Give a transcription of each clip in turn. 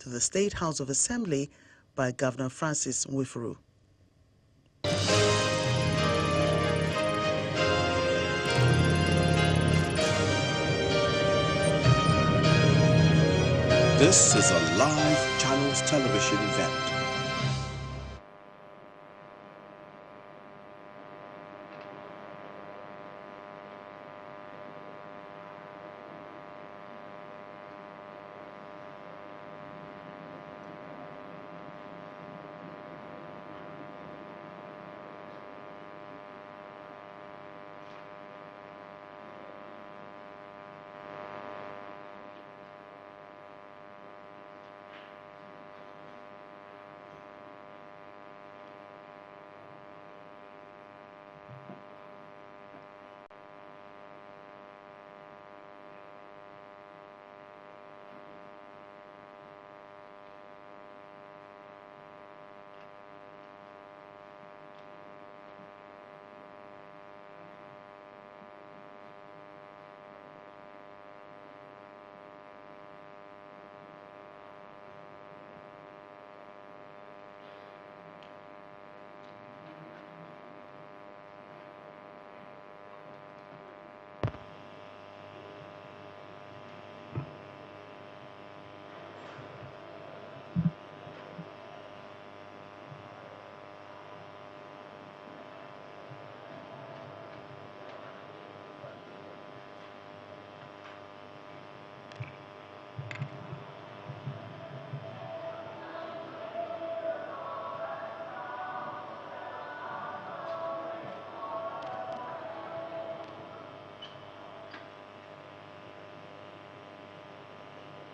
to the State House of Assembly by Governor Francis Nwifuru. This is a live Channels television event.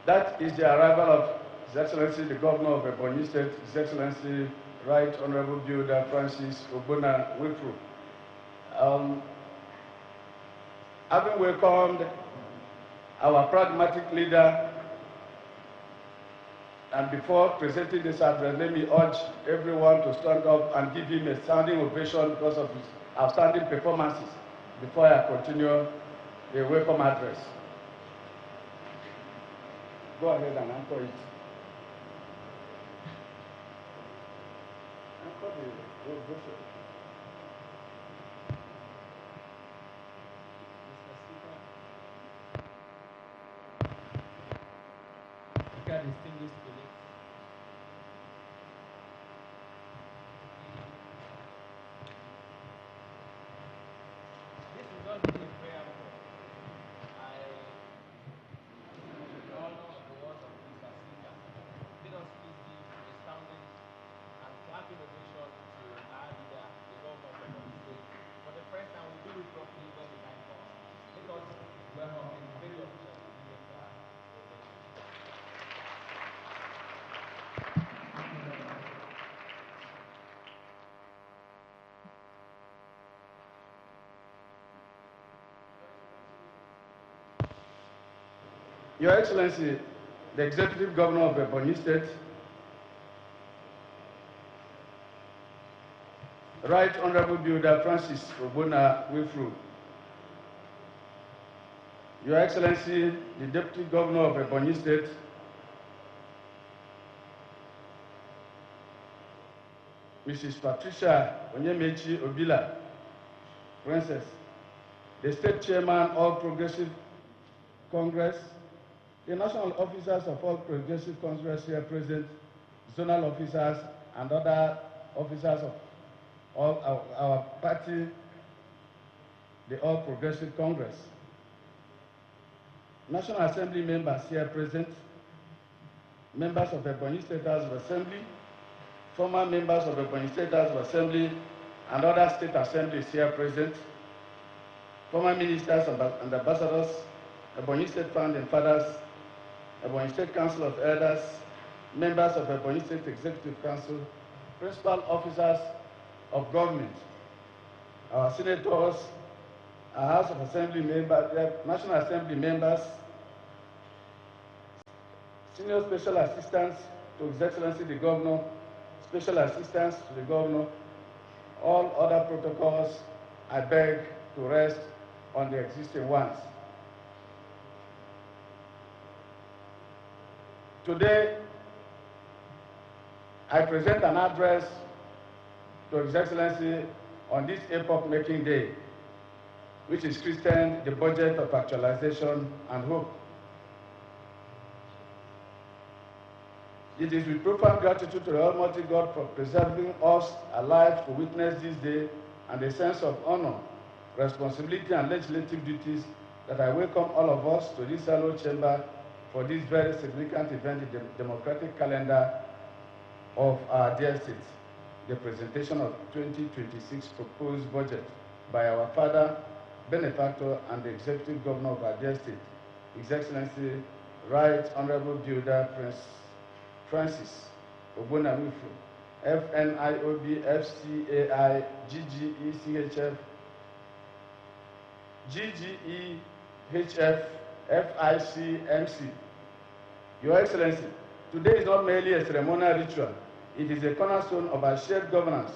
That is the arrival of His Excellency the Governor of Ebonyi State, His Excellency Right Honorable Builder Francis Nwifuru. Having welcomed our pragmatic leader, and before presenting this address, let me urge everyone to stand up and give him a standing ovation because of his outstanding performances before I continue the welcome address. Go ahead and anchor it. Anchor the ovation. Distinguished colleagues. This is not really a prayer for. I honor the words of Mr. Speaker. Let us please give a sounding and clapping ovation to our leader, the Governor of the State. For the first time, we do it properly when the time comes. Let us welcome him very officially. Your Excellency, the Executive Governor of Ebonyi State, Right Honorable Builder Francis Nwifuru, Your Excellency, the Deputy Governor of Ebonyi State, Mrs. Patricia Onyemechi Obila, Princess, the State Chairman of Progressive Congress, the national officers of all Progressive Congress here present, zonal officers, and other officers of all our party, the All Progressive Congress, National Assembly members here present, members of the Ebonyi State House of Assembly, former members of the Ebonyi State House of Assembly, and other state assemblies here present, former ministers and ambassadors, Ebonyi State Founding Fathers, Ebonyi State Council of Elders, members of Ebonyi State Executive Council, principal officers of government, our senators, our House of Assembly members, National Assembly members, senior special assistants to His Excellency the Governor, special assistants to the Governor, all other protocols, I beg to rest on the existing ones. Today, I present an address to His Excellency on this epoch-making day, which is christened the Budget of Actualization and Hope. It is with profound gratitude to the Almighty God for preserving us alive to witness this day and a sense of honor, responsibility, and legislative duties that I welcome all of us to this hallowed chamber for this very significant event in the democratic calendar of our dear state, the presentation of 2026 proposed budget by our father, benefactor, and the executive governor of our dear state, His Excellency, Right Honorable Builder Prince Francis Nwifuru, FNIOB, FCAI, GGE, CHF, FIC, MC. Your Excellency, today is not merely a ceremonial ritual. It is a cornerstone of our shared governance,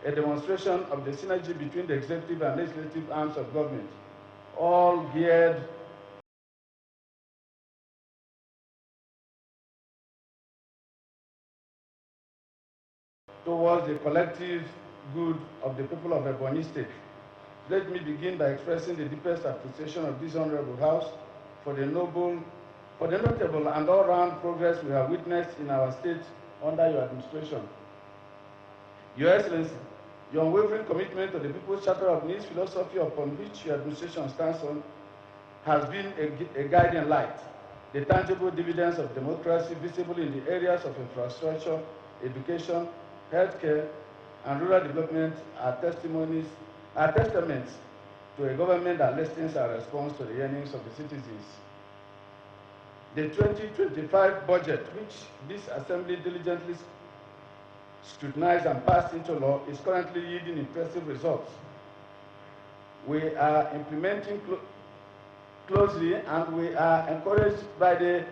a demonstration of the synergy between the executive and legislative arms of government, all geared towards the collective good of the people of Ebonyi State. Let me begin by expressing the deepest appreciation of this honorable House for the notable and all-round progress we have witnessed in our state under your administration. Your Excellency, your unwavering commitment to the People's Charter of Needs philosophy upon which your administration stands on has been a guiding light. The tangible dividends of democracy visible in the areas of infrastructure, education, healthcare, and rural development are testaments to a government that listens and responds to the yearnings of the citizens. The 2025 budget, which this Assembly diligently scrutinized and passed into law, is currently yielding impressive results. We are implementing closely, and we are encouraged by the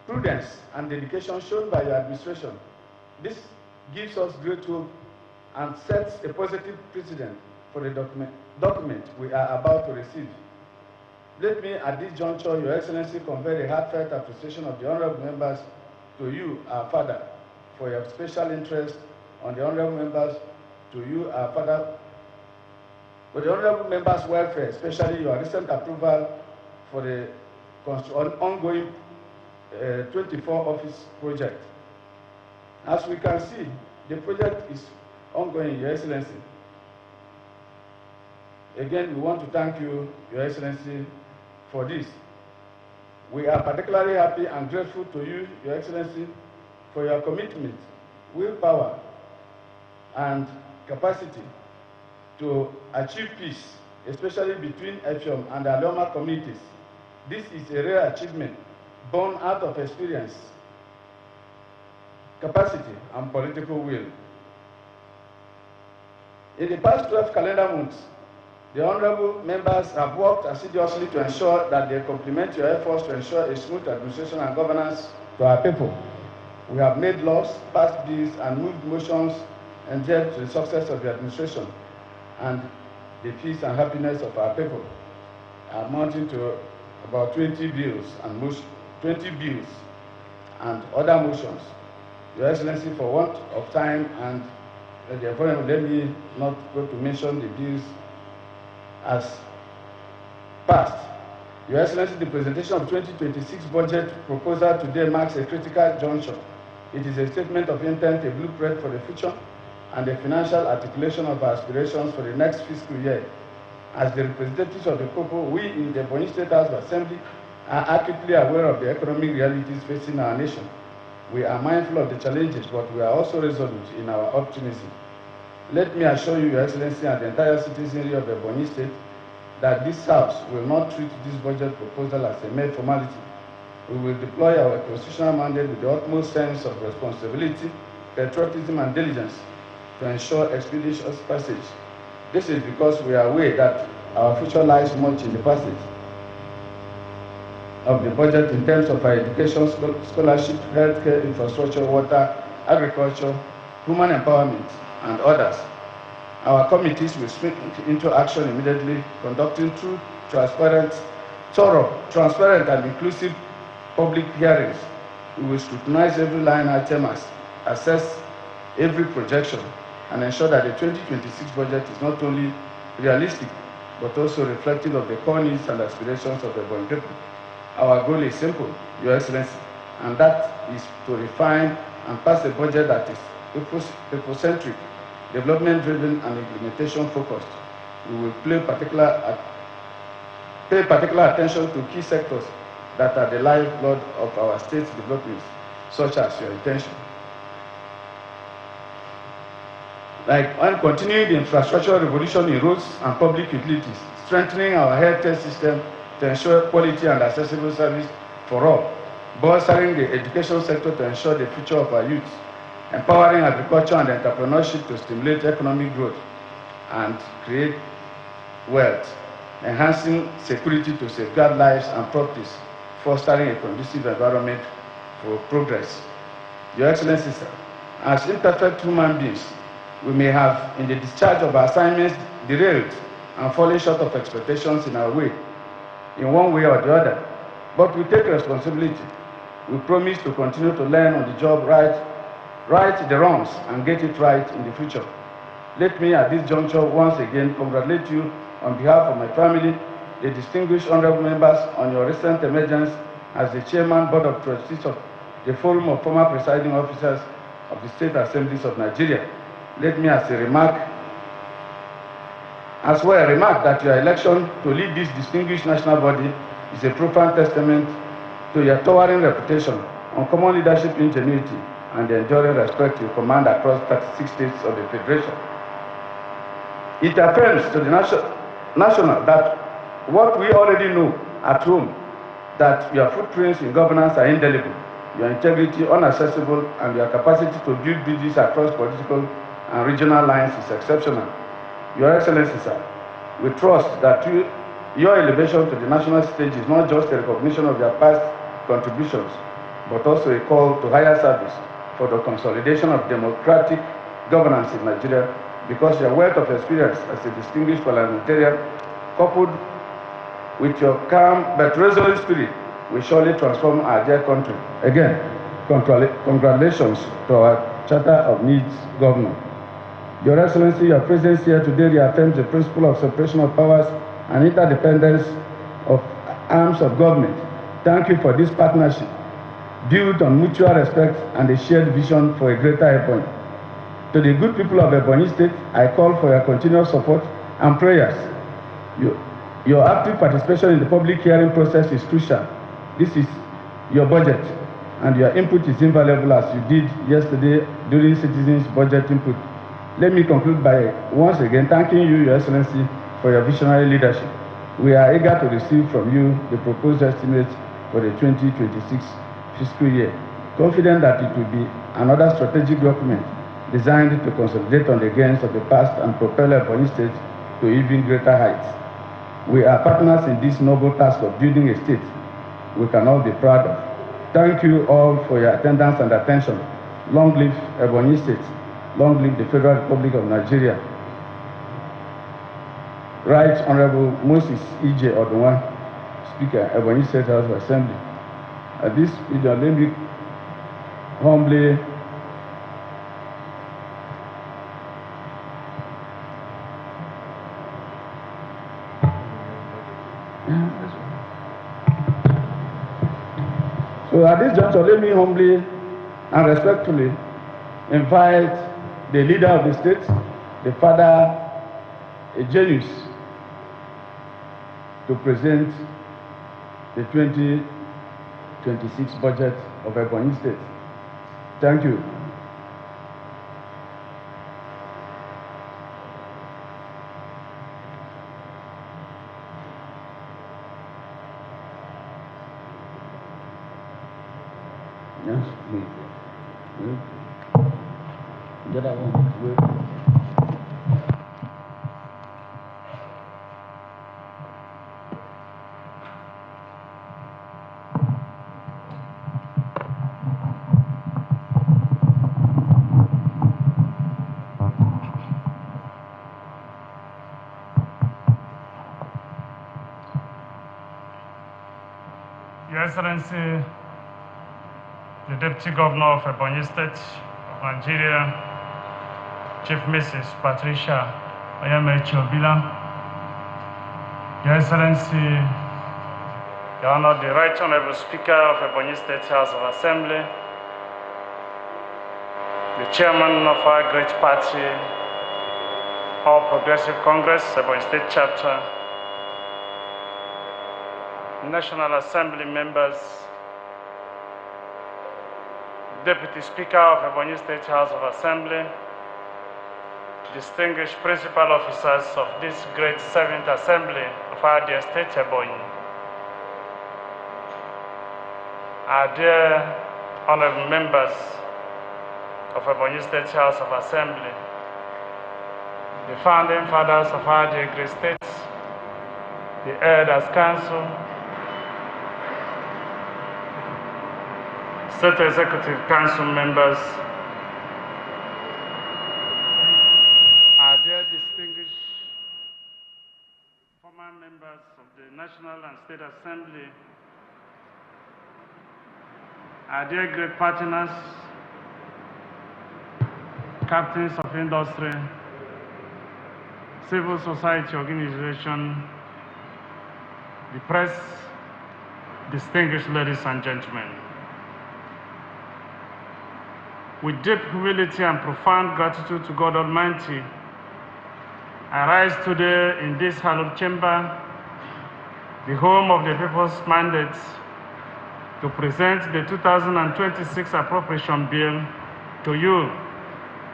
prudence and dedication shown by your administration. This gives us great hope and sets a positive precedent for the document we are about to receive. Let me, at this juncture, Your Excellency, convey a heartfelt appreciation of the honorable members to you, our father, for your special interest on the honorable members, to you, our father, for the honorable members' welfare, especially your recent approval for the ongoing 24 office project. As we can see, the project is ongoing, Your Excellency. Again, we want to thank you, Your Excellency, for this. We are particularly happy and grateful to you, Your Excellency, for your commitment, willpower, and capacity to achieve peace, especially between Effium and the Aloma communities. This is a rare achievement born out of experience, capacity, and political will. In the past 12 calendar months, the honorable members have worked assiduously to ensure that they complement your efforts to ensure a smooth administration and governance to our people. We have made laws, passed bills, and moved motions endeared to the success of the administration and the peace and happiness of our people, amounting to about 20 bills and other motions. Your Excellency, for want of time and therefore, let me not go to mention the bills as passed. Your Excellency, the presentation of 2026 budget proposal today marks a critical juncture. It is a statement of intent, a blueprint for the future, and a financial articulation of our aspirations for the next fiscal year. As the representatives of the people, we in the Ebonyi State House of Assembly are acutely aware of the economic realities facing our nation. We are mindful of the challenges, but we are also resolute in our optimism. Let me assure you, Your Excellency, and the entire citizenry of Ebonyi State, that this House will not treat this budget proposal as a mere formality. We will deploy our constitutional mandate with the utmost sense of responsibility, patriotism, and diligence to ensure expeditious passage. This is because we are aware that our future lies much in the passage of the budget in terms of our education, scholarship, healthcare, infrastructure, water, agriculture, human empowerment, and others. Our committees will spring into action immediately, conducting through thorough, transparent, and inclusive public hearings. We will scrutinize every line item, assess every projection and ensure that the 2026 budget is not only realistic, but also reflective of the core needs and aspirations of the Ebonyi people. Our goal is simple, Your Excellency, and that is to refine and pass a budget that is people-centric, development-driven, and implementation-focused. We will pay particular attention to key sectors that are the lifeblood of our state's developments, such as your intention. Like on continuing the infrastructure revolution in roads and public utilities, strengthening our healthcare system to ensure quality and accessible service for all, bolstering the education sector to ensure the future of our youth, empowering agriculture and entrepreneurship to stimulate economic growth and create wealth, enhancing security to safeguard lives and properties, fostering a conducive environment for progress. Your Excellency, sir, as imperfect human beings, we may have, in the discharge of our assignments, derailed and fallen short of expectations in our way, in one way or the other. But we take responsibility. We promise to continue to learn on the job, right the wrongs, and get it right in the future. Let me, at this juncture, once again congratulate you on behalf of my family, the distinguished honorable members, on your recent emergence as the Chairman, Board of Trustees of the Forum of Former Presiding Officers of the State Assemblies of Nigeria. Let me, as well remark that your election to lead this distinguished national body is a profound testament to your towering reputation, uncommon leadership ingenuity, and the enduring respect you command across 36 states of the Federation. It affirms to the national that what we already know at home, that your footprints in governance are indelible, your integrity unaccessible, and your capacity to build bridges across political and regional lines is exceptional. Your Excellency, sir, we trust that your elevation to the national stage is not just a recognition of your past contributions, but also a call to higher service for the consolidation of democratic governance in Nigeria, because your wealth of experience as a distinguished parliamentarian, coupled with your calm but resolute spirit, will surely transform our dear country. Again, congratulations to our Charter of Needs Governor. Your Excellency, your presence here today reaffirms the principle of separation of powers and interdependence of arms of government. Thank you for this partnership, built on mutual respect and a shared vision for a greater Ebonyi. To the good people of Ebonyi State, I call for your continuous support and prayers. Your active participation in the public hearing process is crucial. This is your budget, and your input is invaluable, as you did yesterday during citizens' budget input. Let me conclude by once again thanking you, Your Excellency, for your visionary leadership. We are eager to receive from you the proposed estimates for the 2026 fiscal year, confident that it will be another strategic document designed to consolidate on the gains of the past and propel Ebonyi State to even greater heights. We are partners in this noble task of building a state we can all be proud of. Thank you all for your attendance and attention. Long live Ebonyi State. Long live the Federal Republic of Nigeria. Right Honorable Moses E.J. Odunwa, Speaker, Ebonyi State House of Assembly. At this video, let me humbly So at this juncture, let me humbly and respectfully invite the leader of the state, the father, a genius, to present the 2026 budget of Ebonyi State. Thank you. Yes, me. Get that one. Your Excellency, the Deputy Governor of Ebonyi State of Nigeria, Chief Mrs. Patricia Oyamechi Obila, Your Excellency, the Honored, the Right Honorable Speaker of Ebonyi State House of Assembly, the Chairman of our great party, All Progressive Congress, Ebonyi State Chapter, National Assembly members, Deputy Speaker of Ebonyi State House of Assembly, distinguished principal officers of this great 7th Assembly of our dear state Ebonyi, our dear honorable members of Ebonyi State House of Assembly, the founding fathers of our dear great state, the Elders Council, State Executive Council members, our dear distinguished former members of the National and State Assembly, our dear great partners, captains of industry, civil society organization, the press, distinguished ladies and gentlemen. With deep humility and profound gratitude to God Almighty, I rise today in this hallowed chamber, the home of the people's mandate, to present the 2026 appropriation bill to you,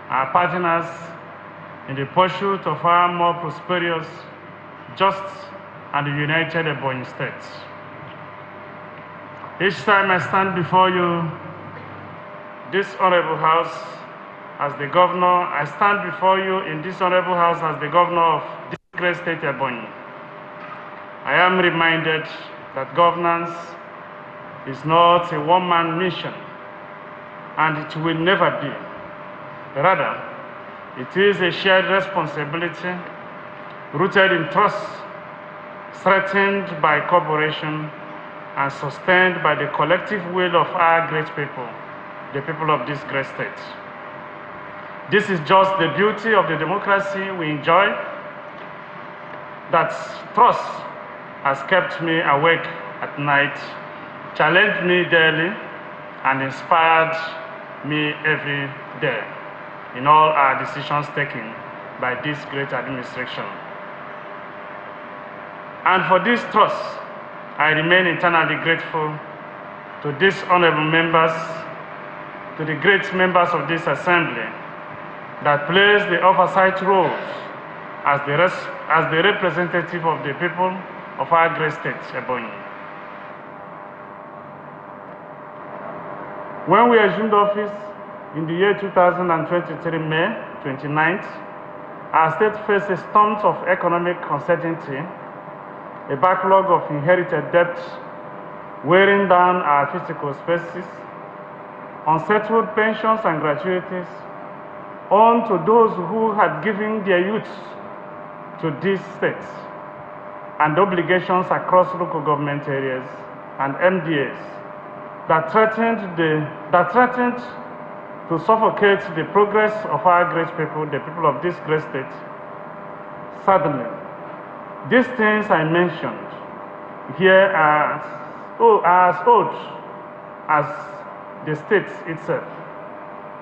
our partners, in the pursuit of our more prosperous, just, and united Ebonyi State. Each time I stand before you, this honorable house, as the governor, I stand before you in this honorable house as the governor of this great state Ebonyi. I am reminded that governance is not a one-man mission, and it will never be. Rather, it is a shared responsibility rooted in trust, strengthened by cooperation, and sustained by the collective will of our great people, the people of this great state. This is just the beauty of the democracy we enjoy, that trust has kept me awake at night, challenged me daily, and inspired me every day in all our decisions taken by this great administration. And for this trust, I remain eternally grateful to these honorable members, to the great members of this assembly that plays the oversight roles as the representative of the people of our great state, Ebonyi. When we assumed office in the year 2023, May 29th, our state faced a storm of economic uncertainty, a backlog of inherited debt wearing down our physical spaces, unsettled pensions and gratuities, on to those who had given their youth to these states, and obligations across local government areas and MDAs that threatened to suffocate the progress of our great people, the people of this great state. Suddenly, these things I mentioned here are as old as the state itself,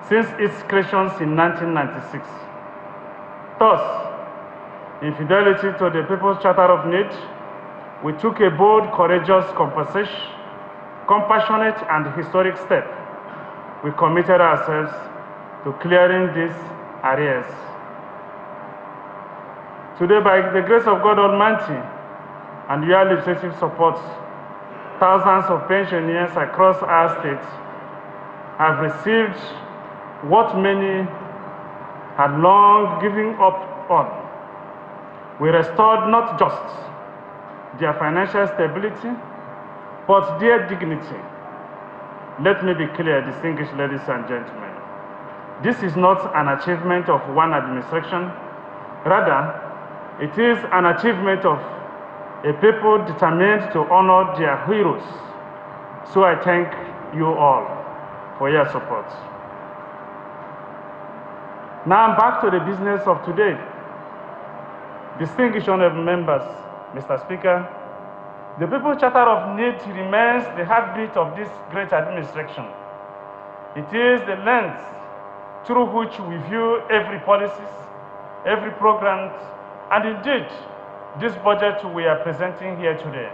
since its creation in 1996. Thus, in fidelity to the People's Charter of Need, we took a bold, courageous, compassionate, and historic step. We committed ourselves to clearing these arrears. Today, by the grace of God Almighty and your legislative support, thousands of pensioners across our state have received what many had long given up on. We restored not just their financial stability, but their dignity. Let me be clear, distinguished ladies and gentlemen. This is not an achievement of one administration. Rather, it is an achievement of a people determined to honor their heroes. So I thank you all for your support. Now back to the business of today. Distinguished honorable members, Mr. Speaker, the People's Charter of Need remains the heartbeat of this great administration. It is the lens through which we view every policies, every program, and indeed, this budget we are presenting here today.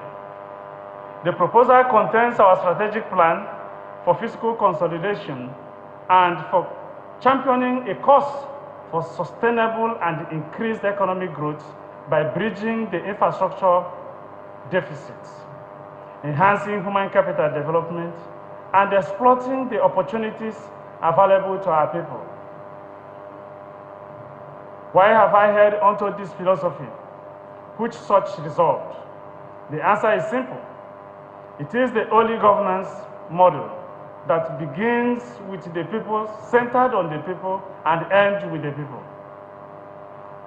The proposal contains our strategic plan for fiscal consolidation and for championing a course for sustainable and increased economic growth by bridging the infrastructure deficits, enhancing human capital development, and exploiting the opportunities available to our people. Why have I held onto this philosophy? Which such resolved? The answer is simple. It is the only governance model that begins with the people, centered on the people, and ends with the people.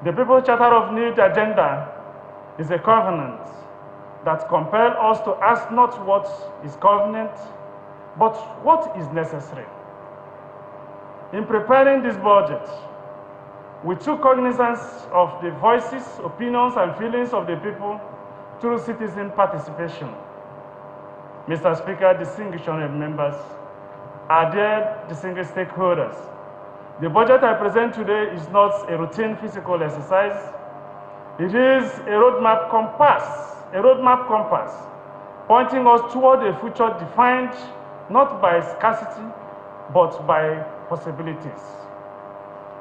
The People's Charter of Need agenda is a covenant that compels us to ask not what is convenient, but what is necessary. In preparing this budget, we took cognizance of the voices, opinions, and feelings of the people through citizen participation. Mr. Speaker, distinguished honorable members, our dear distinguished stakeholders, the budget I present today is not a routine physical exercise. It is a roadmap compass, pointing us toward a future defined not by scarcity, but by possibilities.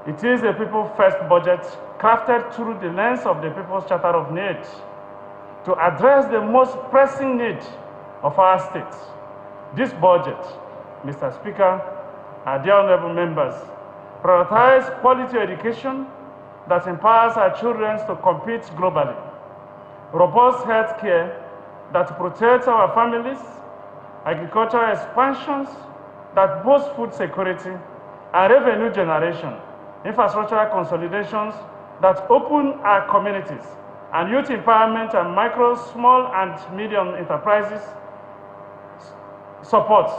It is a people-first budget crafted through the lens of the People's Charter of Need to address the most pressing need of our state. This budget, Mr. Speaker, our dear honorable members, prioritize quality education that empowers our children to compete globally, robust health care that protects our families, agricultural expansions that boost food security, and revenue generation, infrastructural consolidations that open our communities, and youth empowerment and micro, small, and medium enterprises support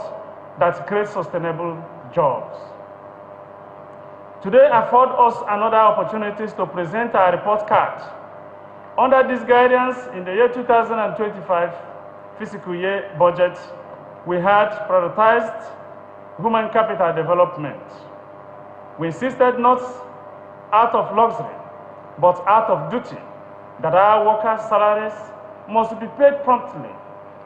that create sustainable jobs. Today afford us another opportunity to present our report card. Under this guidance, in the year 2025 fiscal year budget, we had prioritized human capital development. We insisted not out of luxury, but out of duty, that our workers' salaries must be paid promptly.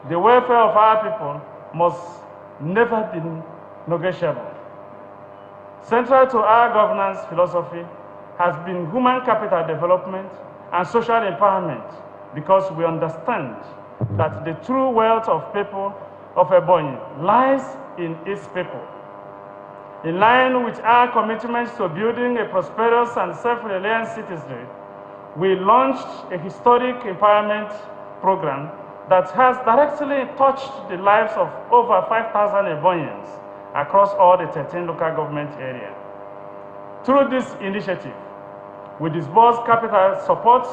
The welfare of our people must never be negotiable. Central to our governance philosophy has been human capital development and social empowerment, because we understand that the true wealth of people of Ebonyi lies in its people. In line with our commitments to building a prosperous and self-reliant citizenry, we launched a historic empowerment program that has directly touched the lives of over 5,000 Ebonyans across all the 13 local government areas. Through this initiative, we disbursed capital support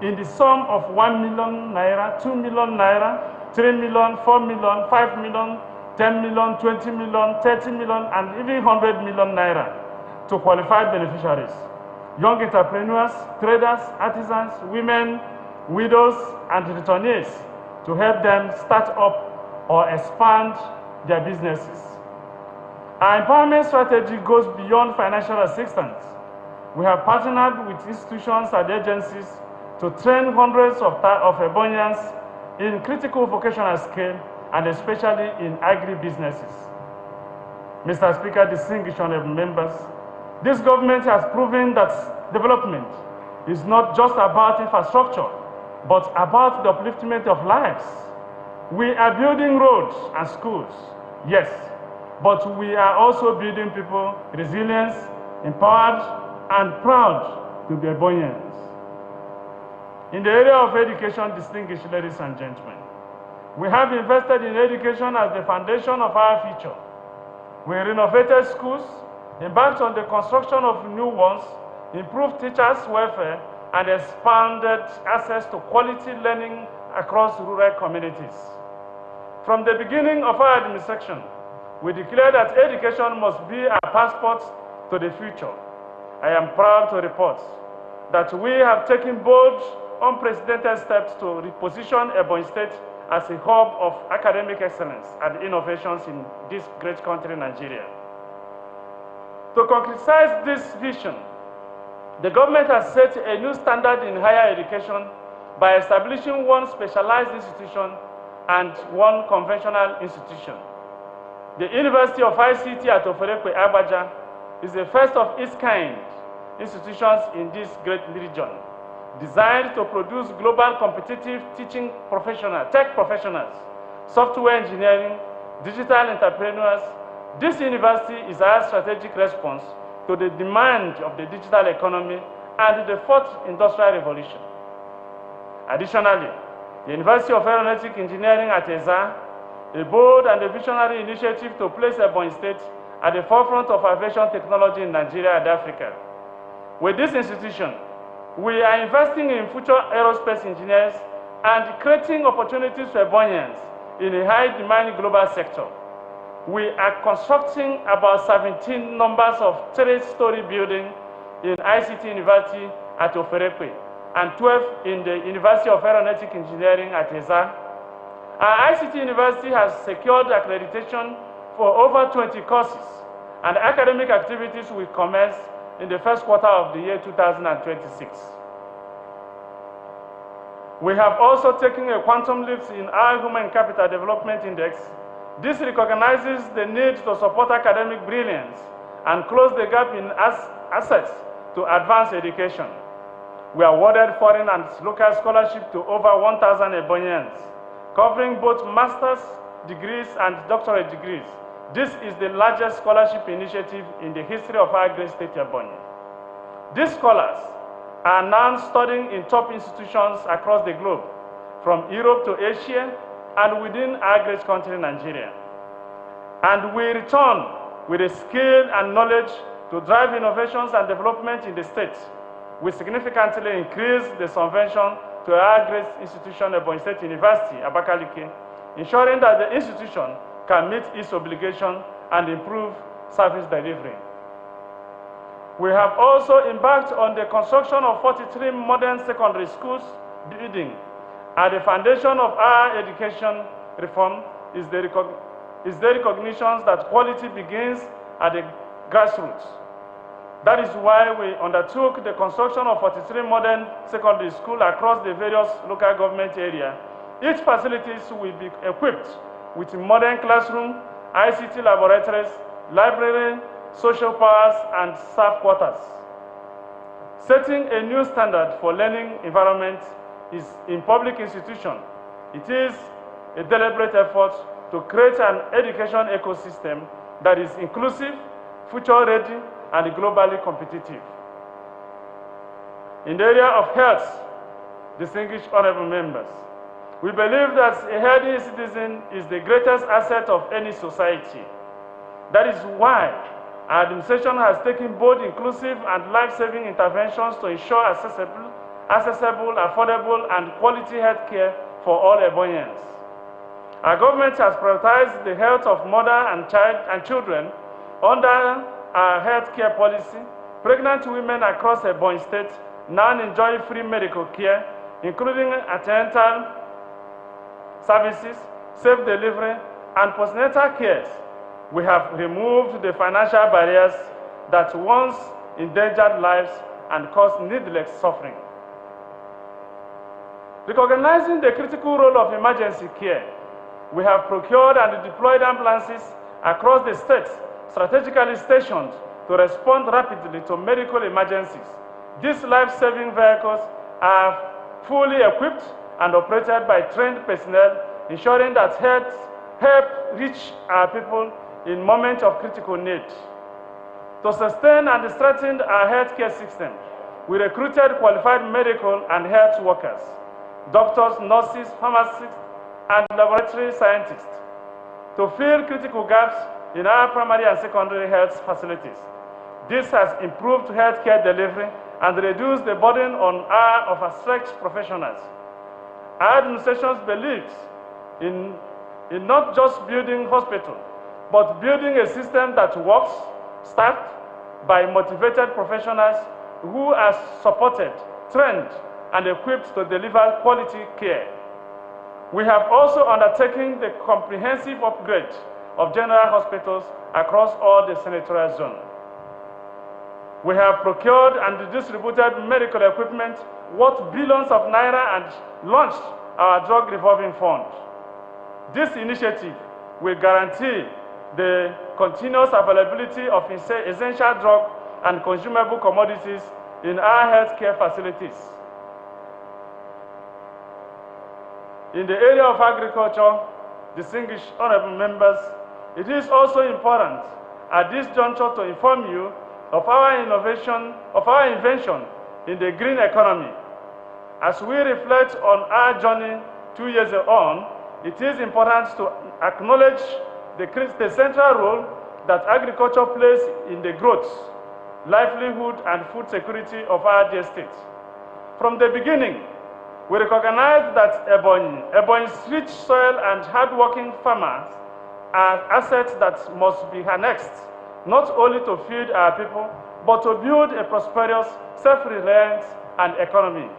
in the sum of 1 million naira, 2 million naira, 3 million, 4 million, 5 million, 10 million, 20 million, 30 million, and even 100 million naira to qualified beneficiaries, young entrepreneurs, traders, artisans, women, widows, and returnees, to help them start up or expand their businesses. Our empowerment strategy goes beyond financial assistance. We have partnered with institutions and agencies to train hundreds of Ebonians in critical vocational skills, and especially in agri-businesses. Mr. Speaker, distinguished honorable members, this government has proven that development is not just about infrastructure, but about the upliftment of lives. We are building roads and schools, yes, but we are also building people resilience, empowered, and proud to be Ebonians. In the area of education, distinguished ladies and gentlemen, we have invested in education as the foundation of our future. We renovated schools, embarked on the construction of new ones, improved teachers' welfare, and expanded access to quality learning across rural communities. From the beginning of our administration, we declared that education must be our passport to the future. I am proud to report that we have taken bold, unprecedented steps to reposition Ebonyi State as a hub of academic excellence and innovations in this great country, Nigeria. To concretize this vision, the government has set a new standard in higher education by establishing one specialized institution and one conventional institution. The University of ICT at Oferekwe, Agbaja, is the first of its kind institutions in this great region, designed to produce global competitive teaching professionals, tech professionals, software engineering, digital entrepreneurs. This university is our strategic response to the demand of the digital economy and the fourth industrial revolution. Additionally, the University of Aeronautic Engineering at Eza, a bold and a visionary initiative to place Ebonyi State at the forefront of aviation technology in Nigeria and Africa. With this institution, we are investing in future aerospace engineers and creating opportunities for Ebonyians in a high-demand global sector. We are constructing about 17 numbers of 3-story building in ICT University at Oferekwe and 12 in the University of Aeronautic Engineering at Eza. Our ICT University has secured accreditation for over 20 courses, and academic activities will commence in the first quarter of the year 2026. We have also taken a quantum leap in our Human Capital Development Index. This recognizes the need to support academic brilliance and close the gap in access to advanced education. We awarded foreign and local scholarship to over 1,000 Ebonyians, covering both master's degrees and doctorate degrees. This is the largest scholarship initiative in the history of our great state, Ebonyi. These scholars are now studying in top institutions across the globe, from Europe to Asia and within our great country, Nigeria. And we return with the skill and knowledge to drive innovations and development in the state. We significantly increase the subvention to our great institution, Ebonyi State University, Abakaliki, ensuring that the institution can meet its obligation and improve service delivery. We have also embarked on the construction of 43 modern secondary schools building. At the foundation of our education reform is the recognition that quality begins at the grassroots. That is why we undertook the construction of 43 modern secondary schools across the various local government areas. Each facility will be equipped with modern classroom, ICT laboratories, library, social powers, and staff quarters. Setting a new standard for learning environment is in public institution. It is a deliberate effort to create an education ecosystem that is inclusive, future-ready, and globally competitive. In the area of health, distinguished honorable members, we believe that a healthy citizen is the greatest asset of any society. That is why our administration has taken both inclusive and life-saving interventions to ensure accessible, affordable, and quality health care for all Ebonyians. Our government has prioritized the health of mother and child and children under our health care policy. Pregnant women across Ebonyi State now enjoy free medical care, including antenatal services, safe delivery, and postnatal care. We have removed the financial barriers that once endangered lives and caused needless suffering. Recognizing the critical role of emergency care, we have procured and deployed ambulances across the state, strategically stationed to respond rapidly to medical emergencies. These life-saving vehicles are fully equipped and operated by trained personnel, ensuring that help reach our people in moments of critical need. To sustain and strengthen our healthcare system, we recruited qualified medical and health workers, doctors, nurses, pharmacists, and laboratory scientists to fill critical gaps in our primary and secondary health facilities. This has improved healthcare delivery and reduced the burden on our overstretched professionals. Our administration believes in not just building hospitals, but building a system that works, staffed, by motivated professionals who are supported, trained, and equipped to deliver quality care. We have also undertaken the comprehensive upgrade of general hospitals across all the senatorial zone. We have procured and distributed medical equipment worth billions of naira and launched our drug revolving fund. This initiative will guarantee the continuous availability of essential drug and consumable commodities in our healthcare facilities. In the area of agriculture, distinguished honorable members, it is also important at this juncture to inform you of our invention in the green economy. As we reflect on our journey 2 years on, it is important to acknowledge the central role that agriculture plays in the growth, livelihood, and food security of our dear state. From the beginning, we recognize that Ebonyi's rich soil and hardworking farmers are assets that must be annexed, not only to feed our people, but to build a prosperous, self-reliant economy.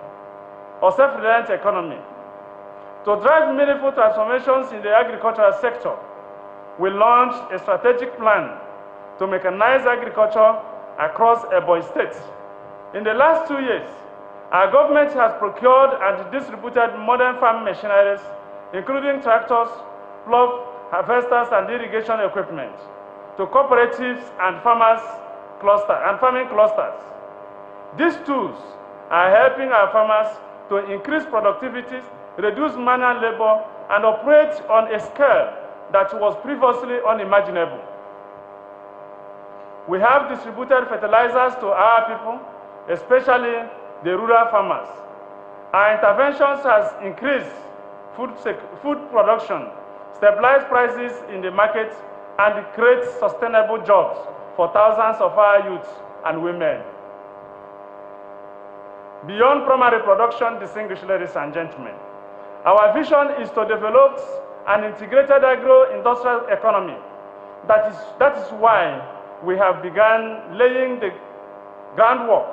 To drive meaningful transformations in the agricultural sector, we launched a strategic plan to mechanize agriculture across Ebonyi State. In the last 2 years, our government has procured and distributed modern farm machineries, including tractors, plough, harvesters, and irrigation equipment, to cooperatives and farming clusters. These tools are helping our farmers to increase productivity, reduce manual labor, and operate on a scale that was previously unimaginable. We have distributed fertilizers to our people, especially the rural farmers. Our interventions has increased food production, stabilized prices in the market, and create sustainable jobs for thousands of our youths and women. Beyond primary production, distinguished ladies and gentlemen, our vision is to develop an integrated agro-industrial economy. That is why we have begun laying the groundwork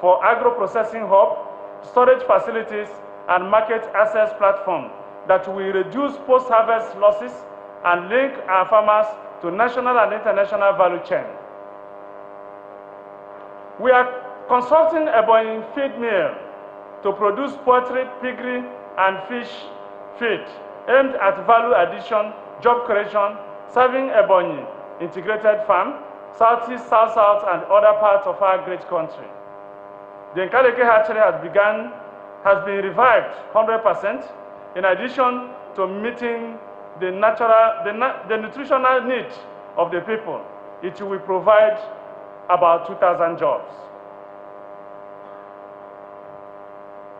for agro-processing hub, storage facilities, and market access platform that will reduce post-harvest losses and link our farmers to national and international value chain. We are constructing a Ebonyi feed mill to produce poultry, piggery, and fish feed aimed at value addition, job creation, serving Ebonyi integrated farm, Southeast, South-South, and other parts of our great country. The Nkaleke hatchery has been revived 100%, in addition to meeting the nutritional needs of the people. It will provide about 2,000 jobs.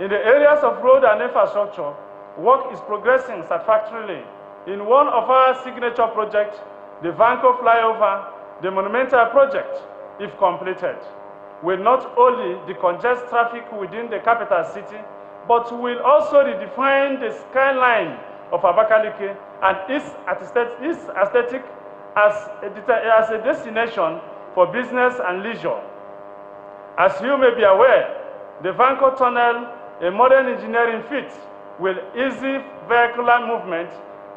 In the areas of road and infrastructure, work is progressing satisfactorily. In one of our signature projects, the Vanco flyover, the monumental project, if completed, will not only decongest traffic within the capital city, but will also redefine the skyline of Abakaliki and its aesthetic as a destination for business and leisure. As you may be aware, the Vanco Tunnel, a modern engineering feat, will ease vehicular movement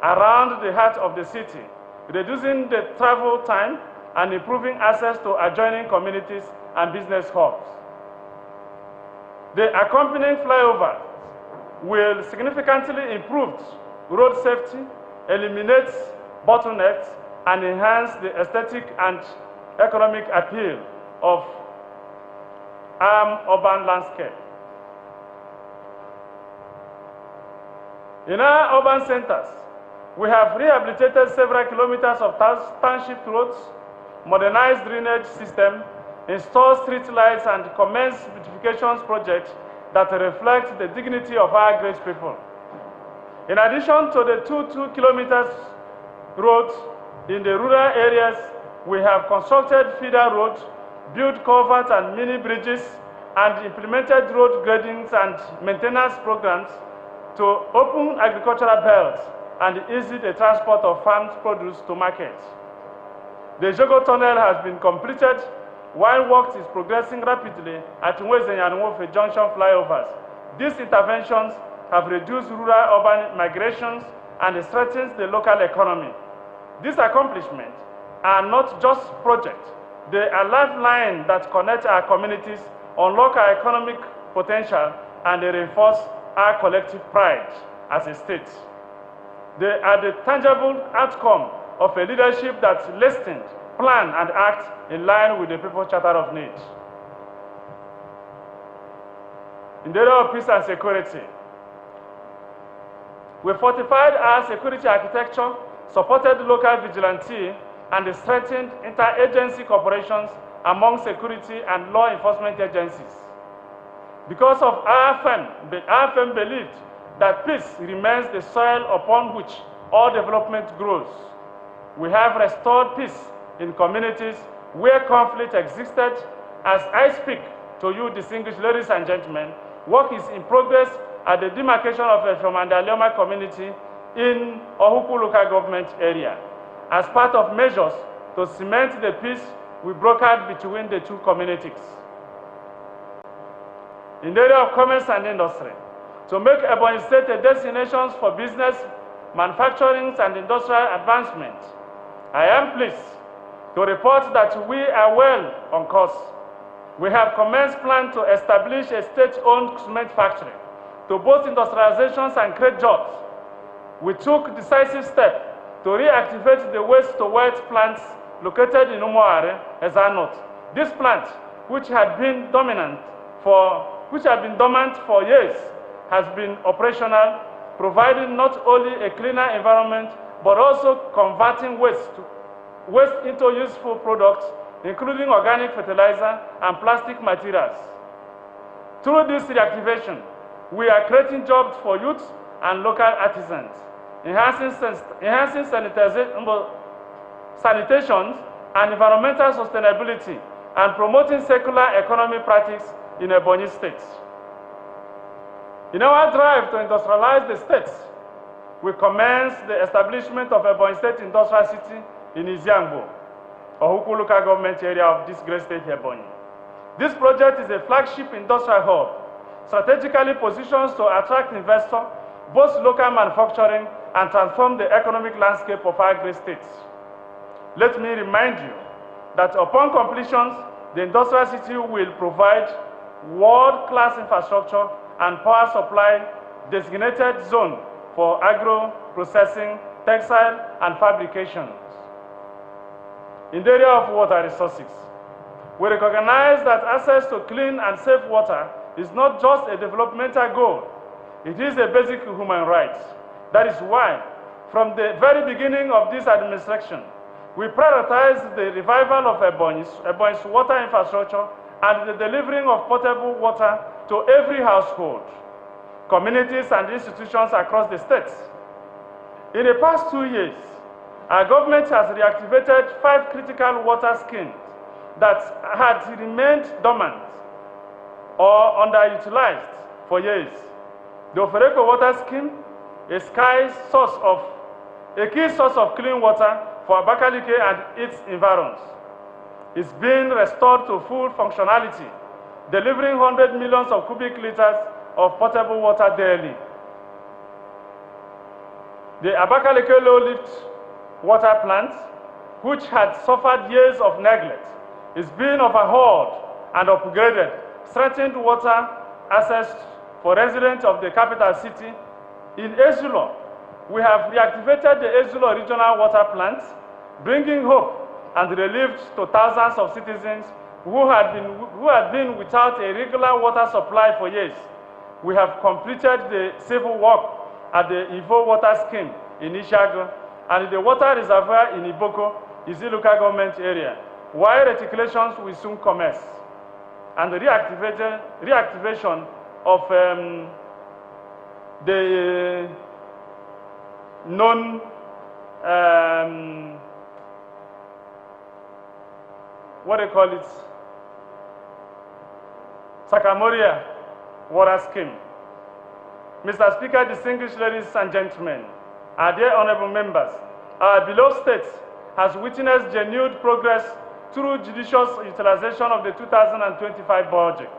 around the heart of the city, reducing the travel time and improving access to adjoining communities and business hubs. The accompanying flyover will significantly improve road safety, eliminate bottlenecks, and enhance the aesthetic and economic appeal of our urban landscape. In our urban centers, we have rehabilitated several kilometers of township roads, modernized drainage system, installed street lights, and commenced beautification projects that reflect the dignity of our great people. In addition to the 2 kilometers roads in the rural areas, we have constructed feeder roads, built culverts and mini bridges, and implemented road gradings and maintenance programs to open agricultural belts and ease the transport of farm produce to market. The Jogo Tunnel has been completed while work is progressing rapidly at Nwifuru and Nwifuru junction flyovers. These interventions have reduced rural-urban migrations and strengthened the local economy. These accomplishments are not just projects, they are lifelines that connect our communities, unlock our economic potential, and they reinforce our collective pride as a state. They are the tangible outcome of a leadership that listened, planned, and acted in line with the People's Charter of Need. In the area of peace and security, we fortified our security architecture, supported local vigilante, and strengthened interagency cooperations among security and law enforcement agencies. Because of our firm belief that peace remains the soil upon which all development grows, we have restored peace in communities where conflict existed. As I speak to you, distinguished ladies and gentlemen, work is in progress at the demarcation of the Shomandalioma community in Ohuku local government area as part of measures to cement the peace we brokered between the two communities. In the area of commerce and industry, to make Ebonyi State a destination for business, manufacturing, and industrial advancement, I am pleased to report that we are well on course. We have commenced plans to establish a state-owned cement factory to boost industrializations and create jobs. We took decisive steps to reactivate the waste-to-wealth plants located in Umuare, Ezanot. This plant, which had been dormant for years, has been operational, providing not only a cleaner environment, but also converting waste into useful products, including organic fertilizer and plastic materials. Through this reactivation, we are creating jobs for youth and local artisans, enhancing sanitation and environmental sustainability, and promoting circular economy practice in Ebonyi State. In our drive to industrialize the state, we commenced the establishment of Ebonyi State Industrial City in Iziangbo, Ohuku local government area of this great state, Ebonyi. This project is a flagship industrial hub, strategically positioned to attract investors, boost local manufacturing, and transform the economic landscape of our great states. Let me remind you that upon completion, the industrial city will provide world-class infrastructure and power supply designated zone for agro-processing, textile, and fabrications. In the area of water resources, we recognize that access to clean and safe water is not just a developmental goal, it is a basic human right. That is why, from the very beginning of this administration, we prioritize the revival of Ebonyi's water infrastructure and the delivering of potable water to every household, communities, and institutions across the states. In the past 2 years, our government has reactivated 5 critical water schemes that had remained dormant or underutilized for years. The Ofereko Water Scheme, a key source of clean water for Abakaliki and its environs, is being restored to full functionality, delivering 100 millions of cubic liters of potable water daily. The Abakaliki low-lift water plant, which had suffered years of neglect, is being overhauled and upgraded, strengthened water access for residents of the capital city. In Ezulo, we have reactivated the Ezulo Regional Water Plant, bringing hope and relief to thousands of citizens who had been without a regular water supply for years. We have completed the civil work at the Ivo Water Scheme in Ishago and the water reservoir in Iboko, Izi local government area, while reticulations will soon commence. And the reactivation of the known Sakamoria water scheme. Mr. Speaker, distinguished ladies and gentlemen, our dear honorable members, our beloved state has witnessed genuine progress through judicious utilization of the 2025 budget.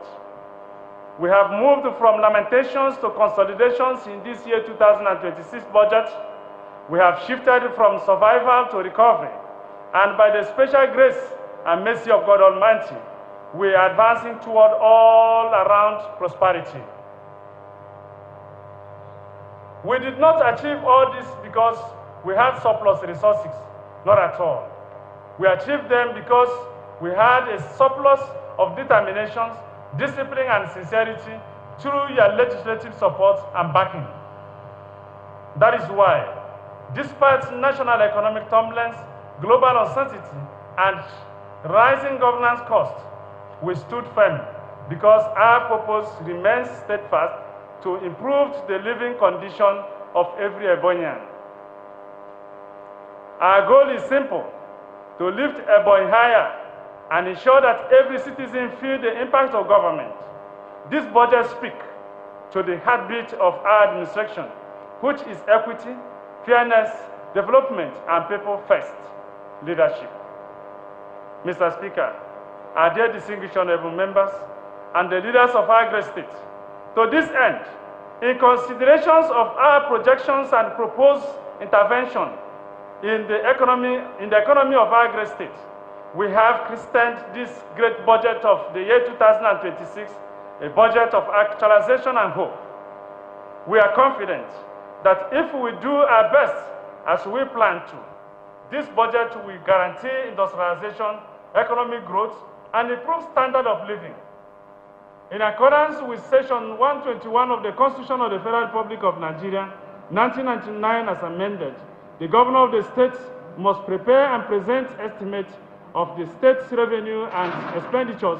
We have moved from lamentations to consolidations in this year 2026 budget. We have shifted from survival to recovery, and by the special grace and mercy of God Almighty, we are advancing toward all-around prosperity. We did not achieve all this because we had surplus resources, not at all. We achieved them because we had a surplus of determination, discipline, and sincerity through your legislative support and backing. That is why, despite national economic turbulence, global uncertainty, and rising governance costs, we stood firm because our purpose remains steadfast to improve the living condition of every Ebonyian. Our goal is simple: to lift Ebonyi higher and ensure that every citizen feels the impact of government. This budget speaks to the heartbeat of our administration, which is equity, fairness, development, and people-first leadership. Mr. Speaker, our dear distinguished honorable members, and the leaders of our great state, to this end, in considerations of our projections and proposed intervention in the economy of our great state, we have christened this great budget of the year 2026 a budget of actualization and hope. We are confident that if we do our best as we plan to, this budget will guarantee industrialization, economic growth, and improve standard of living. In accordance with Section 121 of the Constitution of the Federal Republic of Nigeria, 1999 as amended, the governor of the state must prepare and present estimates of the state's revenue and expenditures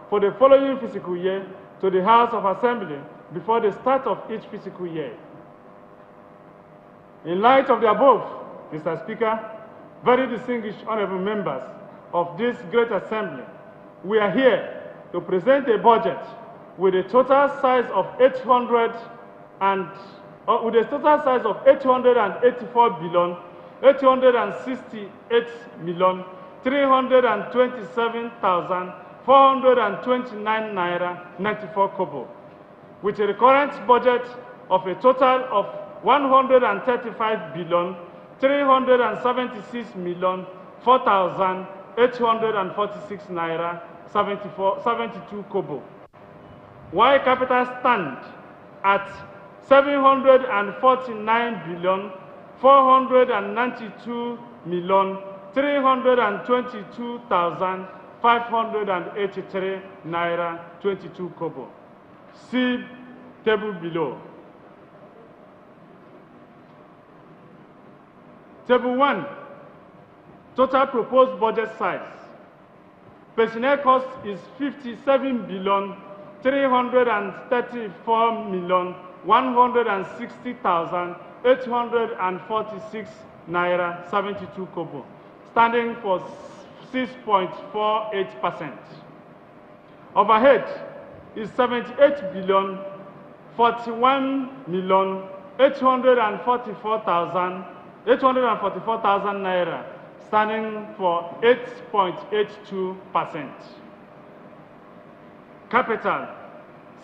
for the following fiscal year to the House of Assembly before the start of each fiscal year. In light of the above, Mr. Speaker, very distinguished honorable members of this great assembly, we are here to present a budget with a total size of 884,327,429 naira 94 kobo, with a recurrent budget of a total of 135,376,004,846 naira 72 kobo, while capital stand at 749,492,322,583 naira 22 kobo. See table below. Table 1, total proposed budget size. Personnel cost is 57,334,160,846 naira 72 kobo, standing for 6.48%. Overhead is 78,41,844,000 naira, standing for 8.82%. Capital,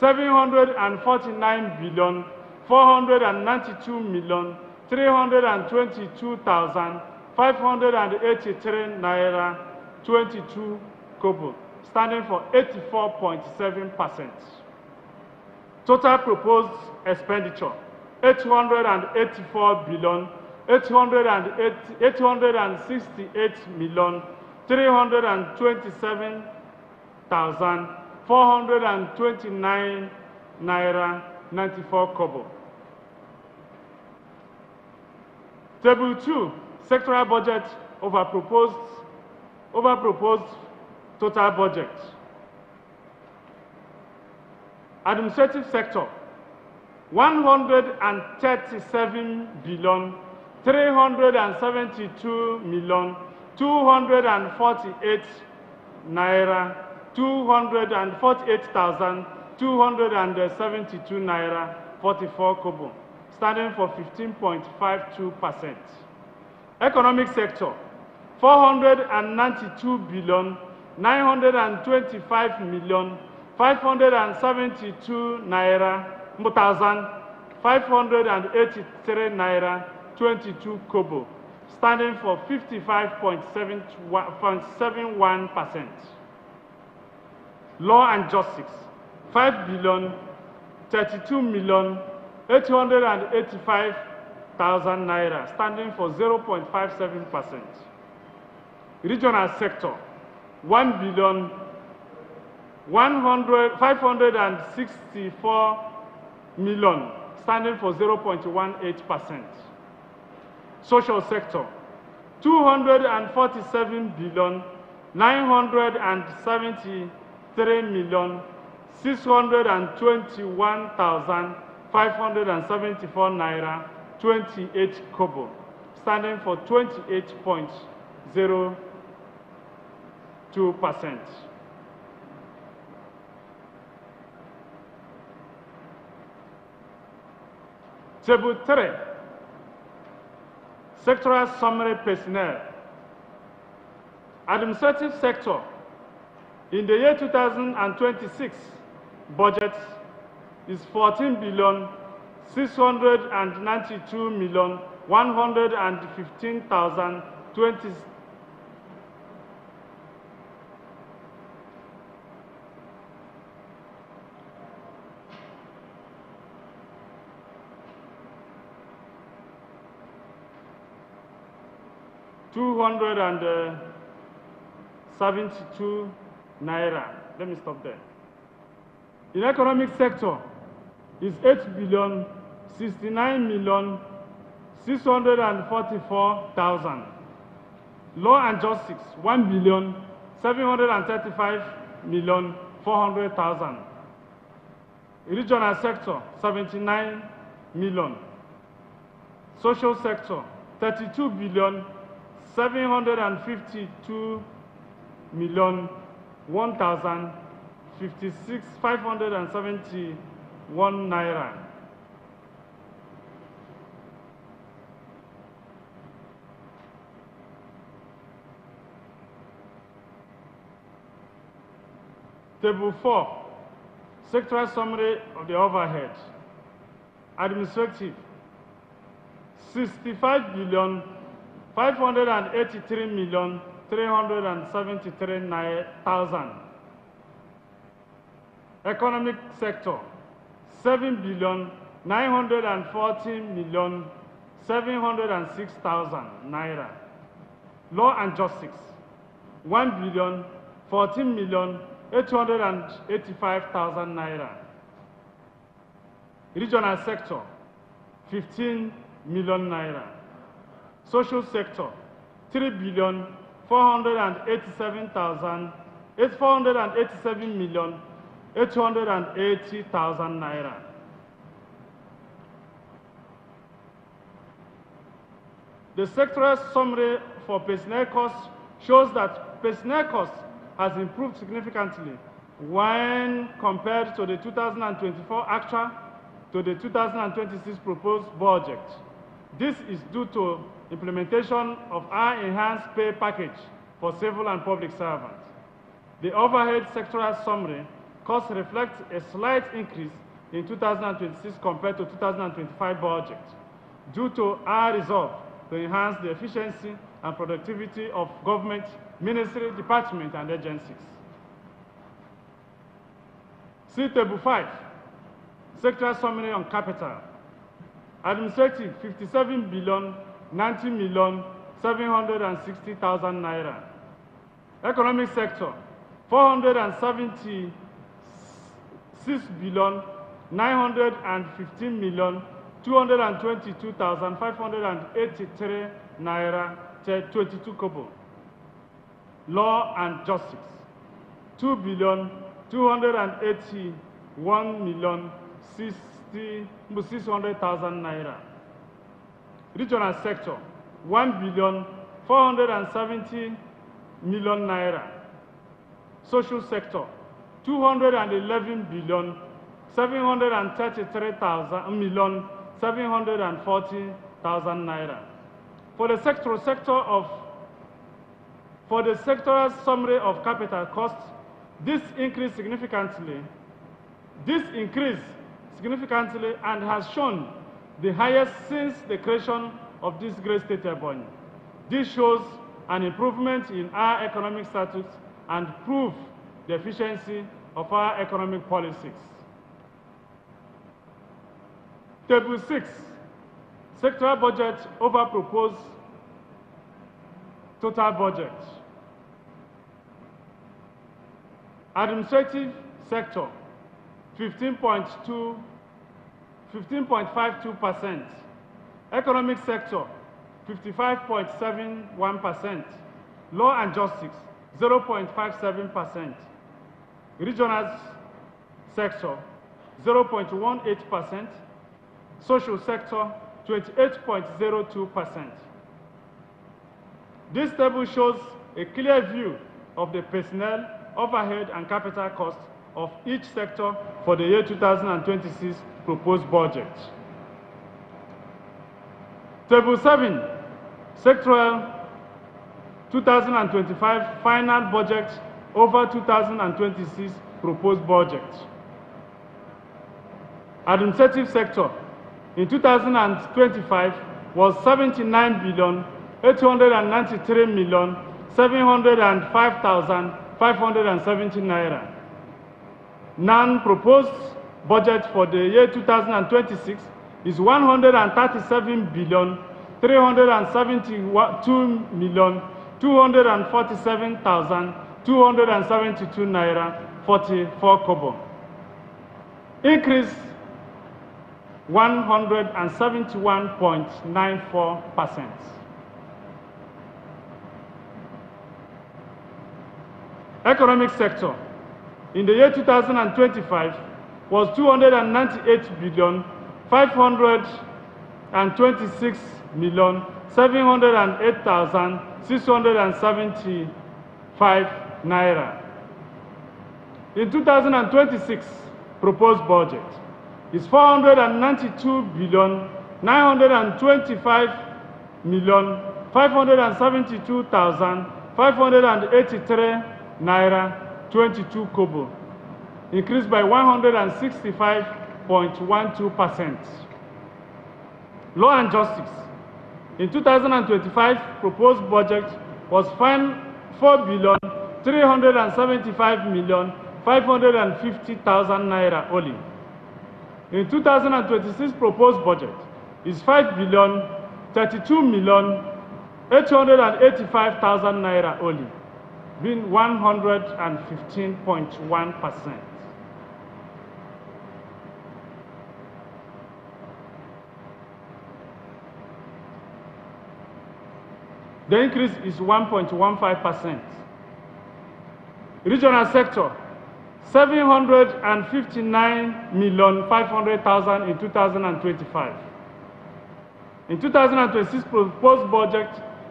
749,492,322,583 naira 22 kobo, standing for 84.7%. Total proposed expenditure, 884,868,327,429 naira 94 kobo. Table 2, sectoral budget over proposed total budget. Administrative sector, 137,372,248 naira 248,272 naira 44 kobo, standing for 15.52%. Economic sector, 492 billion 925 million 572 naira 583 naira 22 kobo, standing for 55.71%. Law and Justice, 5 billion 32 million 885,000 naira, standing for 0.57%. Regional sector, 1 billion 564 million, standing for 0.18%. Social sector, 247 billion 973 million 621,574 naira 28 kobo, standing for 28.02%. Table 3, sectoral summary personnel. Administrative sector, in the year 2026, budget is 14 billion 692 million 115,020. $272 naira. Let me stop there. In economic sector is 8 billion 69 million 644,000. Law and Justice, 1 billion 735 million 400,000. Regional sector, 79 million. Social sector, 32 billion 752 million 1,056,571 naira. Table 4, sectoral summary of the overhead. Administrative, 65 billion 583 million 373,000. Economic sector, 7 billion 940 million 706,000 naira. Law and Justice, 1 billion 14 million 885,000 naira. Regional sector, 15 million naira. Social sector, 3 billion 487 million 880,000 naira. The sectoral summary for personnel costs shows that personnel costs has improved significantly when compared to the 2024 actual to the 2026 proposed budget. This is due to implementation of our enhanced pay package for civil and public servants. The overhead sectoral summary costs reflect a slight increase in 2026 compared to 2025 budget due to our resolve to enhance the efficiency and productivity of government, ministry, department, and agencies. See Table 5, sectoral summary on capital. Administrative, 57 billion 90 million 760,000 naira. Economic sector, 476 billion 915 million 222,583 naira 22 kobo. Law and Justice, 2 billion 281 million 600,000 naira. Regional sector, 1 billion 470 million naira. Social sector, 211 billion 733 million 740,000 naira. For the sector of For the sectoral summary of capital costs, this increased significantly and has shown the highest since the creation of this great state Ebonyi. This shows an improvement in our economic status and prove the efficiency of our economic policies. Table 6, sectoral budget over proposed total budget. Administrative sector, 15.52%. Economic sector, 55.71%. Law and justice, 0.57%. Regional sector, 0.18%. Social sector, 28.02%. This table shows a clear view of the personnel, overhead, and capital costs of each sector for the year 2026 proposed budget. Table 7, sectoral 2025 final budget over 2026 proposed budget. Administrative sector in 2025 was 79,893,705,570 naira. Non-proposed budget for the year 2026 is 137,372,247,272 naira 44 kobo. Increase 171.94%. Economic sector in the year 2025 was 298,526,708,675 naira. In 2026 proposed budget is 492,925,572,583 naira 22 kobo, increased by 165.12%. Law and justice in 2025 proposed budget was 4,375,550,000 naira only. In 2026 proposed budget is 5,032,885,000 naira only, being 115.1%. The increase is 1.15%. Regional sector, 759,500,000 in 2025. In 2026 proposed budget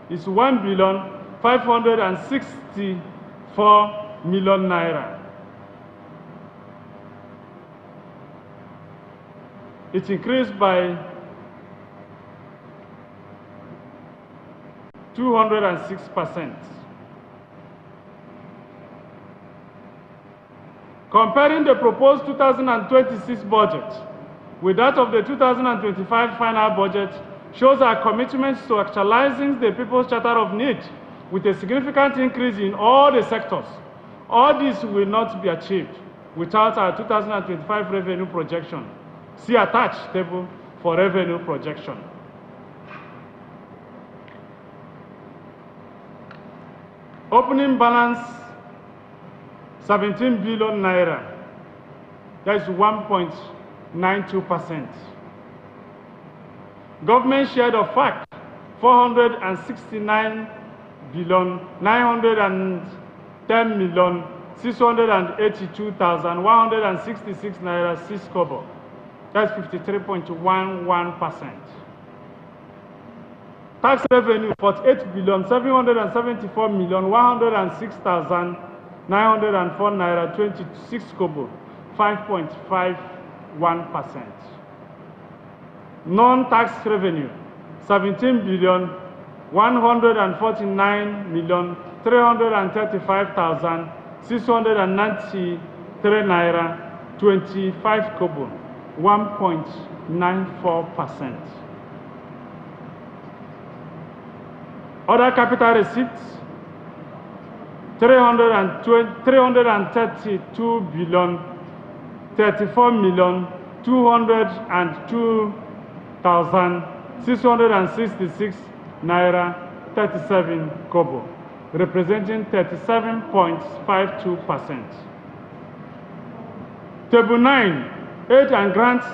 is 1,564,000,000 naira. It increased by 206%. Comparing the proposed 2026 budget with that of the 2025 final budget shows our commitment to actualizing the People's Charter of Need with a significant increase in all the sectors. All this will not be achieved without our 2025 revenue projection. See attached table for revenue projection. Opening balance 17 billion naira. That is 1.92%. Government share of fact 469,910,682,166 naira 6 kobo. That's 53.11%. Tax revenue 48,774,106,904 naira 26 kobo, 5.51%. Non-tax revenue 17,149,309,000 335,693 naira 25 kobo, 1.94%. Other capital receipts, 332 billion 34,202,666 naira 37 kobo, representing 37.52%. Table 9, aid and grants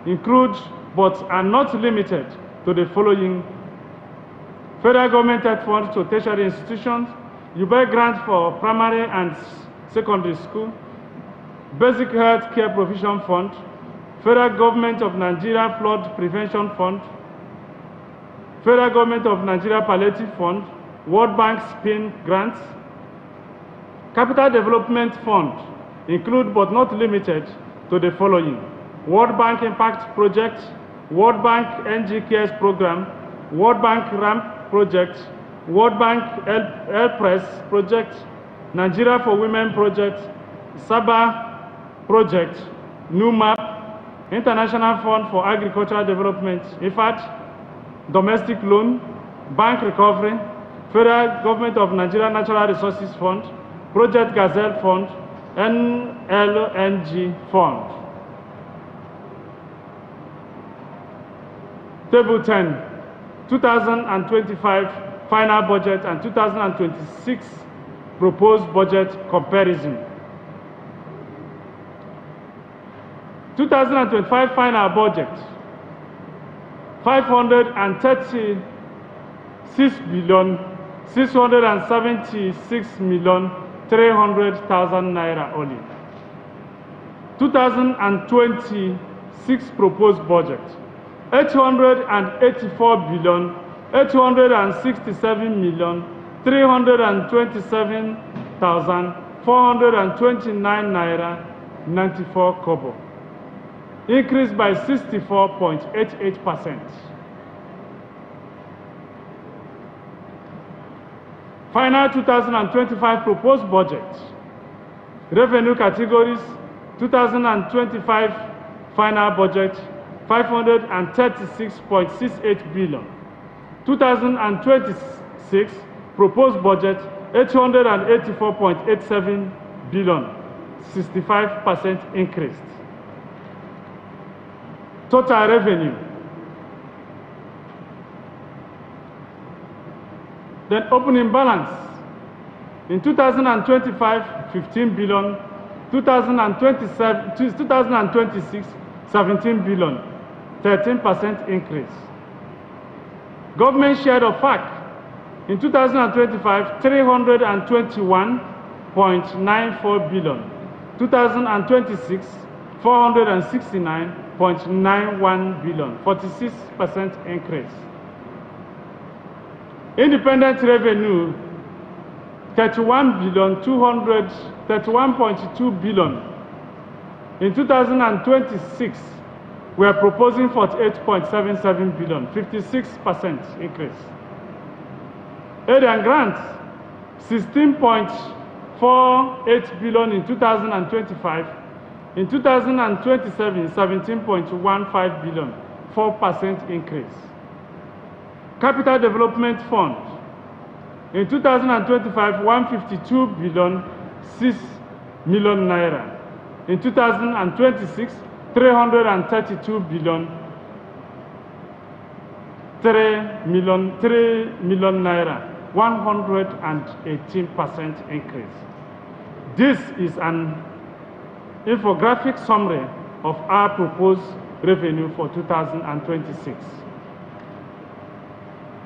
include but are not limited to the following: federal government aid funds to tertiary institutions, UBI grant for primary and secondary school, basic health care provision fund, federal government of Nigeria flood prevention fund, federal government of Nigeria palliative fund, World Bank SPIN grants. Capital development fund include but not limited to the following: World Bank Impact Project, World Bank NG Cares Program, World Bank RAMP Project, World Bank Press Project, Nigeria for Women Project, SABA Project, NUMAP, International Fund for Agricultural Development, IFAD, Domestic Loan, Bank Recovery, Federal Government of Nigeria Natural Resources Fund, Project Gazelle Fund, NLNG Fund. Table 10, 2025 final budget and 2026 proposed budget comparison. 2025 final budget, 536,676,300,000 naira only. 2026 proposed budget, 884,867,327,429 naira 94 kobo, increased by 64.88%. Final 2025 proposed budget. Revenue categories, 2025 final budget, 536.68 billion. 2026 proposed budget, 884.87 billion, 65% increased. Total revenue. Then opening balance. In 2025, 15 billion. 2026, 17 billion, 13% increase. Government share of FAC. In 2025, 321.94 billion. 2026, 469.91 billion, 46% increase. Independent revenue, 31.2 billion. In 2026, we are proposing 48.77 billion, 56% increase. Aid and grants, 16.48 billion in 2025. In 2027, 17.15 billion, 4% increase. Capital Development Fund. In 2025, 152 billion, 6 million naira. In 2026, 332 billion, 3 million naira, 118% increase. This is an infographic summary of our proposed revenue for 2026.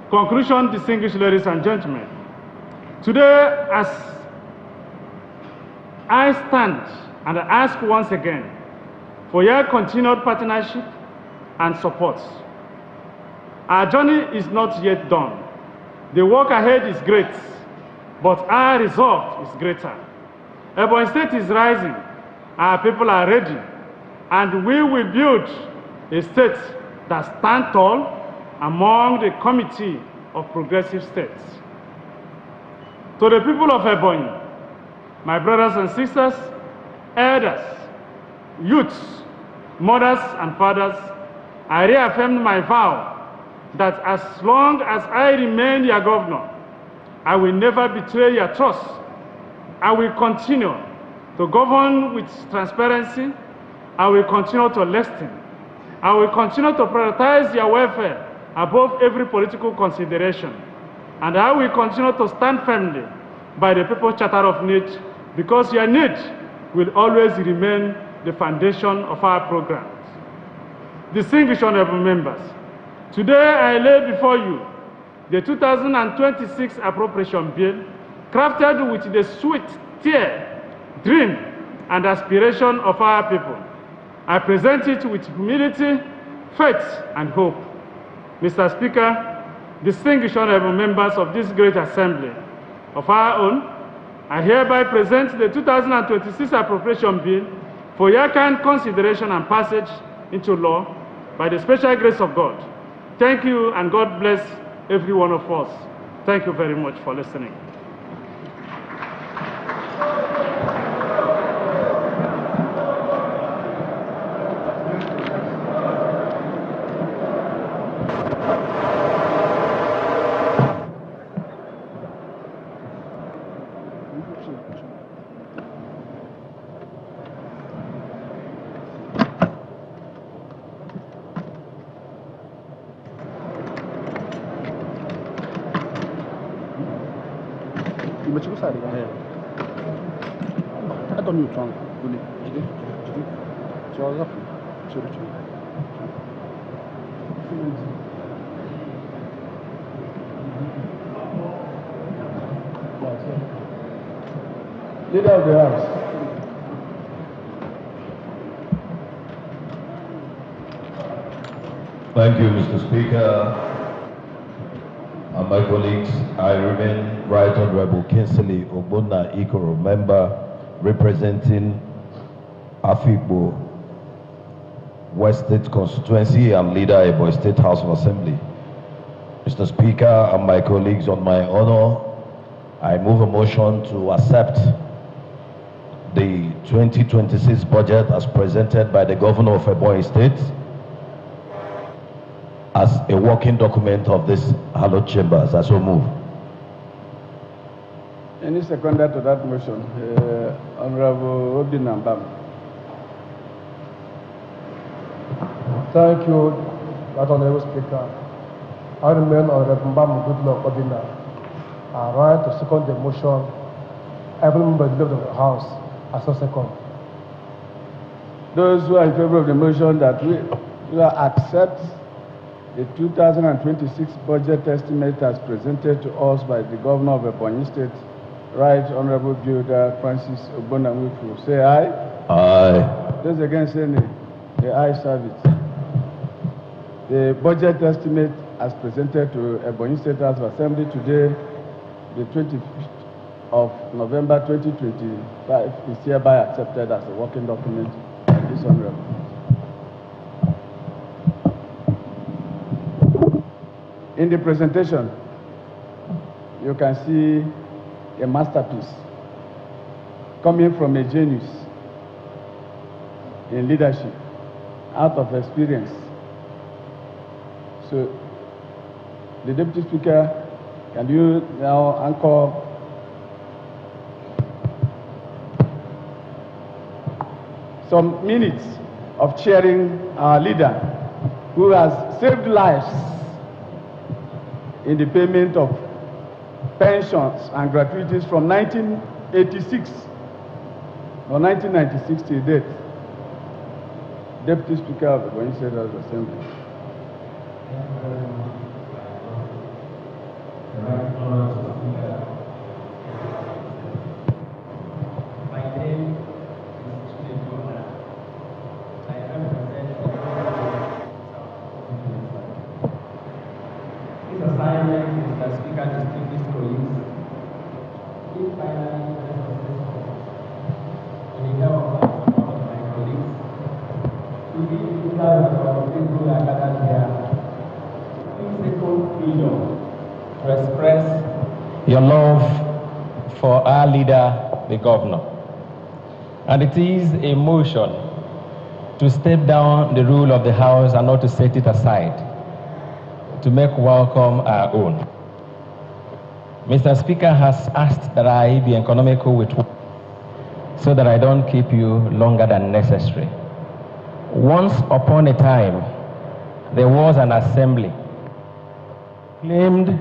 Conclusion, distinguished ladies and gentlemen. Today, as I stand and I ask once again for your continued partnership and support. Our journey is not yet done. The work ahead is great, but our resolve is greater. Ebonyi State is rising, our people are ready, and we will build a state that stands tall among the committee of progressive states. To the people of Ebonyi, my brothers and sisters, elders, youths, mothers and fathers, I reaffirm my vow that as long as I remain your governor, I will never betray your trust. I will continue to govern with transparency. I will continue to listen. I will continue to prioritize your welfare above every political consideration. And I will continue to stand firmly by the People's Charter of Need, because your need will always remain the foundation of our programs. Distinguished honorable members, today I lay before you the 2026 appropriation bill, crafted with the sweet tear, dream, and aspiration of our people. I present it with humility, faith, and hope. Mr. Speaker, distinguished honorable members of this great assembly of our own, I hereby present the 2026 appropriation bill for your kind consideration and passage into law by the special grace of God. Thank you, and God bless every one of us. Thank you very much for listening. Leader of the House. Thank you, Mr. Speaker. And my colleagues, I remain Right Honorable Kinsley Ogbonna Ikoro, member representing Afikpo West State Constituency and leader Ebonyi State House of Assembly. Mr. Speaker and my colleagues, on my honor, I move a motion to accept the 2026 budget as presented by the Governor of Ebonyi State as a working document of this hallowed chambers. I so move. Any seconder to that motion? Honorable Obinna Mbam. Thank you, Madam Honorable Speaker. I remain Honorable Mbam Goodluck Obinna. I right to second the motion. Every member of the House as a second. Those who are in favor of the motion that we accept the 2026 budget estimate as presented to us by the Governor of Ebonyi State, Right Honorable Builder Francis Ogbonna Nwifuru, say aye. Aye. Those against say nay. The ayes have it. The budget estimate as presented to Ebonyi State House of Assembly today, the 25th of November 2025, is hereby accepted as a working document by this honorable. In the presentation, you can see a masterpiece coming from a genius in leadership, out of experience. So, the Deputy Speaker, can you now anchor some minutes of cheering our leader who has saved lives in the payment of pensions and gratuities from 1986 or 1996 till date. Deputy Speaker of the Ebonyi State House of Assembly. Your love leader, the governor. And it is a motion to step down the rule of the House and not to set it aside, to make welcome our own. Mr. Speaker has asked that I be economical with so that I don't keep you longer than necessary. Once upon a time, there was an assembly claimed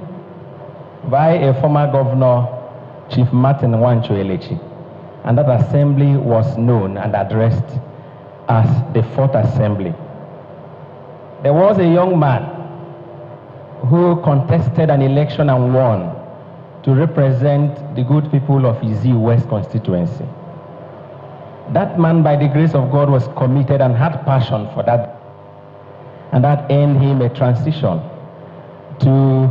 by a former governor, Chief Martin Wancho-Elechi, and that assembly was known and addressed as the Fourth Assembly. There was a young man who contested an election and won to represent the good people of Izi West constituency. That man, by the grace of God, was committed and had passion for that, and that earned him a transition to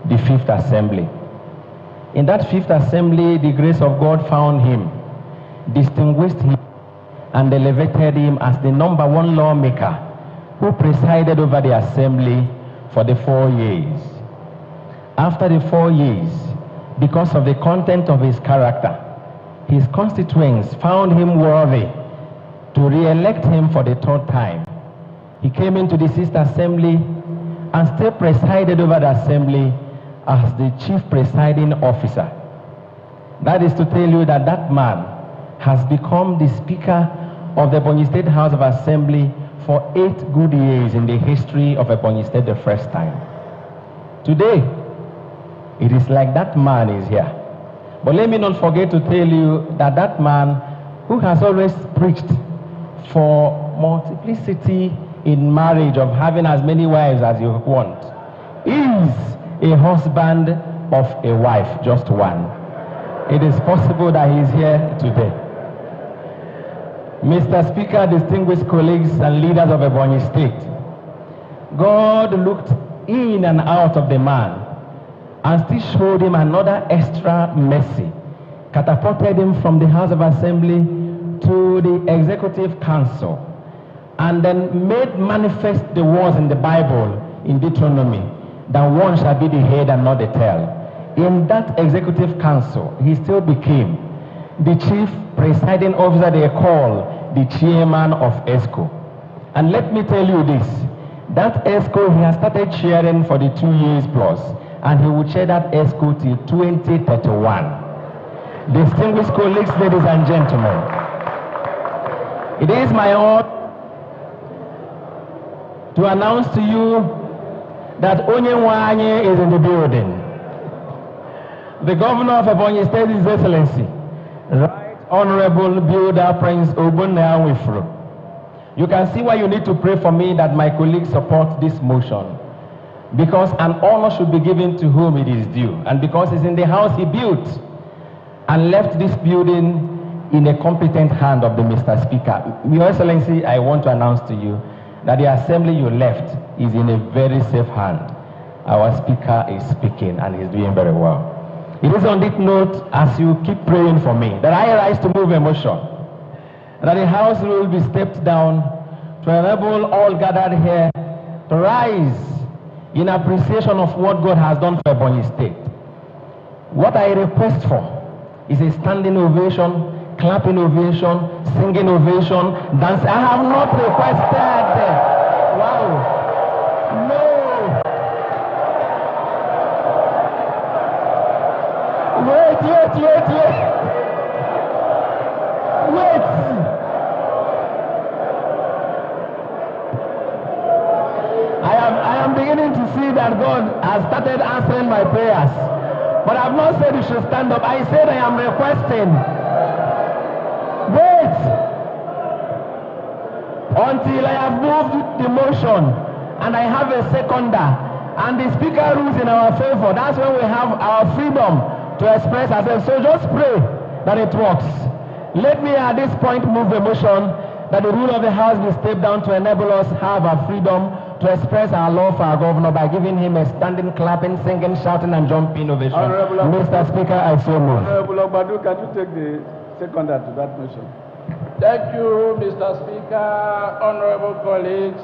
the Fifth Assembly. In that Fifth Assembly, the grace of God found him, distinguished him, and elevated him as the #1 lawmaker who presided over the assembly for the 4 years. After the 4 years, because of the content of his character, his constituents found him worthy to re-elect him for the 3rd time. He came into the 6th Assembly and still presided over the assembly as the chief presiding officer. That is to tell you that that man has become the Speaker of the Ebonyi State House of Assembly for 8 good years in the history of Ebonyi State the first time. Today, it is like that man is here. But let me not forget to tell you that that man who has always preached for multiplicity in marriage, of having as many wives as you want, is a husband of a wife, just one. It is possible that he is here today. Mr. Speaker, distinguished colleagues and leaders of Ebonyi State, God looked in and out of the man and still showed him another extra mercy, catapulted him from the House of Assembly to the Executive Council, and then made manifest the words in the Bible in Deuteronomy that one shall be the head and not the tail. In that Executive Council, he still became the chief presiding officer, they call the chairman of ESCO. And let me tell you this, that ESCO he has started chairing for the 2 years plus, and he will chair that ESCO till 2031. Distinguished colleagues, ladies and gentlemen, it is my honor to announce to you that Onyenwanye is in the building. The governor of Ebonyi State, His Excellency, Right Honorable Builder Prince Nwifuru. You can see why you need to pray for me that my colleagues support this motion, because an honor should be given to whom it is due, and because it's in the house he built and left this building in a competent hand of the Mr. Speaker. Your Excellency, I want to announce to you that the assembly you left is in a very safe hand. Our Speaker is speaking and he's doing very well. It is on this note, as you keep praying for me, that I rise to move a motion, that the House will be stepped down to enable all gathered here to rise in appreciation of what God has done for Ebonyi State. What I request for is a standing ovation, clapping ovation, singing ovation, dance. I have not requested. Wow. No. Wait. I am beginning to see that God has started answering my prayers. But I've not said you should stand up. I said I am requesting. Wait until I have moved the motion and I have a seconder and the speaker rules in our favor. That's when we have our freedom to express ourselves. So just pray that it works. Let me at this point move the motion that the rule of the House be stepped down to enable us have our freedom to express our love for our governor by giving him a standing, clapping, singing, shouting, and jumping ovation. Mr. Speaker, I so move. Honorable Ogbadu, can you take the seconder to that motion? Thank you, Mr. Speaker, honorable colleagues.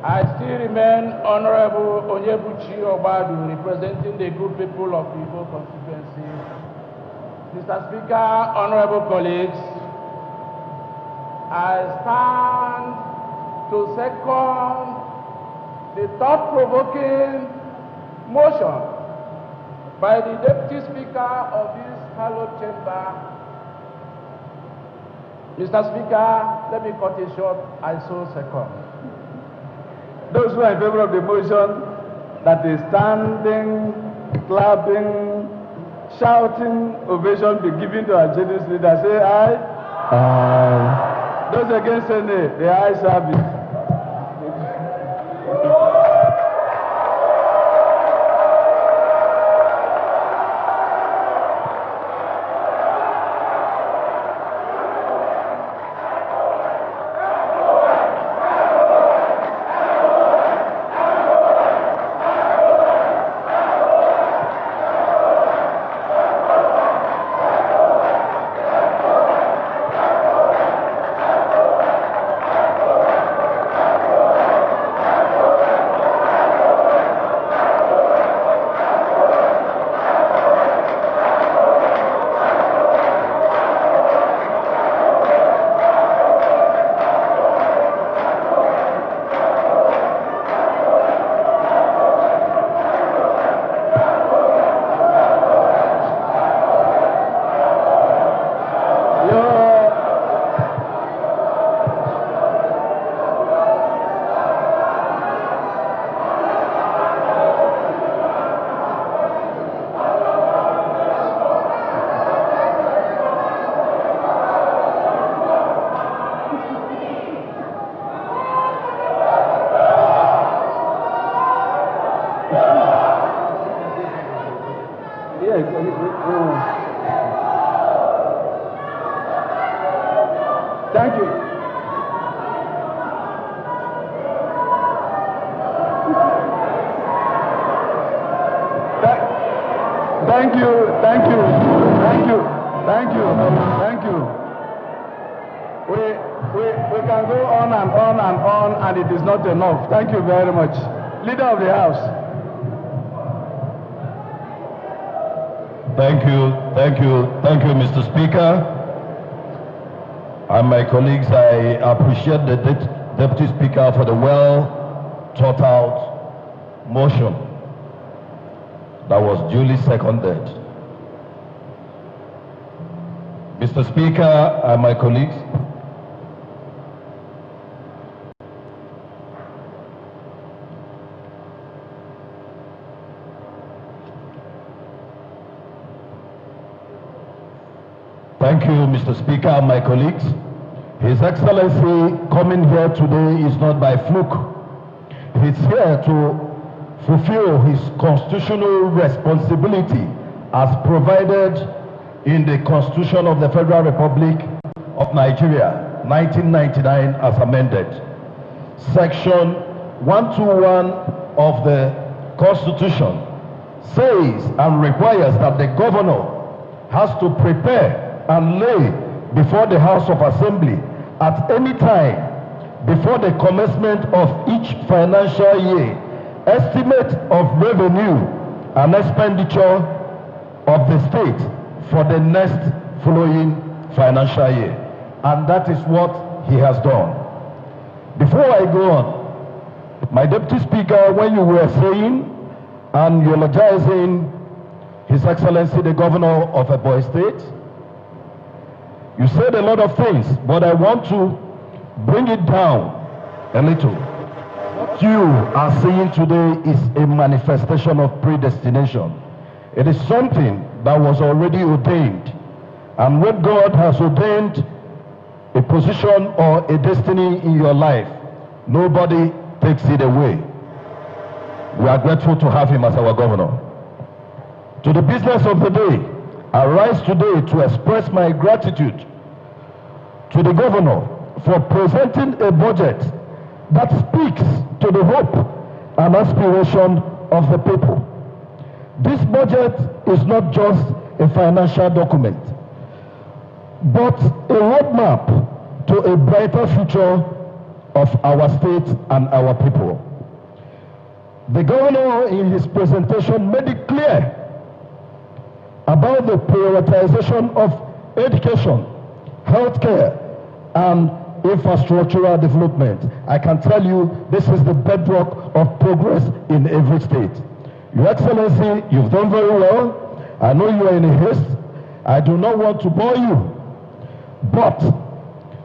I still remain Honorable Onyebuchi Ogbadu, representing the good people of Igbo constituency. Mr. Speaker, honorable colleagues, I stand to second the thought-provoking motion by the Deputy Speaker of this hallowed chamber. Mr. Speaker, let me cut it short. I so second. Those who are in favor of the motion, that is standing, clapping, shouting, ovation be given to our JD's leader, say aye. Aye. Those against say nay. The ayes have it. Thank you. Thank you. We can go on and on, and it is not enough. Thank you very much. Leader of the House. Thank you, Mr. Speaker. And my colleagues, I appreciate the Deputy Speaker for the well thought out motion that was duly seconded. Mr. Speaker and my colleagues, thank you, Mr. Speaker and my colleagues. His Excellency coming here today is not by fluke. He's here to fulfill his constitutional responsibility as provided in the Constitution of the Federal Republic of Nigeria, 1999 as amended. Section 121 of the Constitution says and requires that the governor has to prepare and lay before the House of Assembly at any time before the commencement of each financial year estimate of revenue and expenditure of the state for the next following financial year. And that is what he has done. Before I go on, my Deputy Speaker, when you were saying and eulogizing His Excellency the Governor of Ebonyi State, you said a lot of things, but I want to bring it down a little. What you are seeing today is a manifestation of predestination. It is something that was already ordained. And when God has ordained a position or a destiny in your life, nobody takes it away. We are grateful to have him as our governor. To the business of the day, I rise today to express my gratitude to the governor for presenting a budget that speaks to the hope and aspiration of the people. This budget is not just a financial document, but a roadmap to a brighter future of our state and our people. The governor in his presentation made it clear about the prioritization of education, healthcare, and infrastructural development. I can tell you this is the bedrock of progress in every state. Your Excellency, you've done very well. I know you are in a haste. I do not want to bore you, but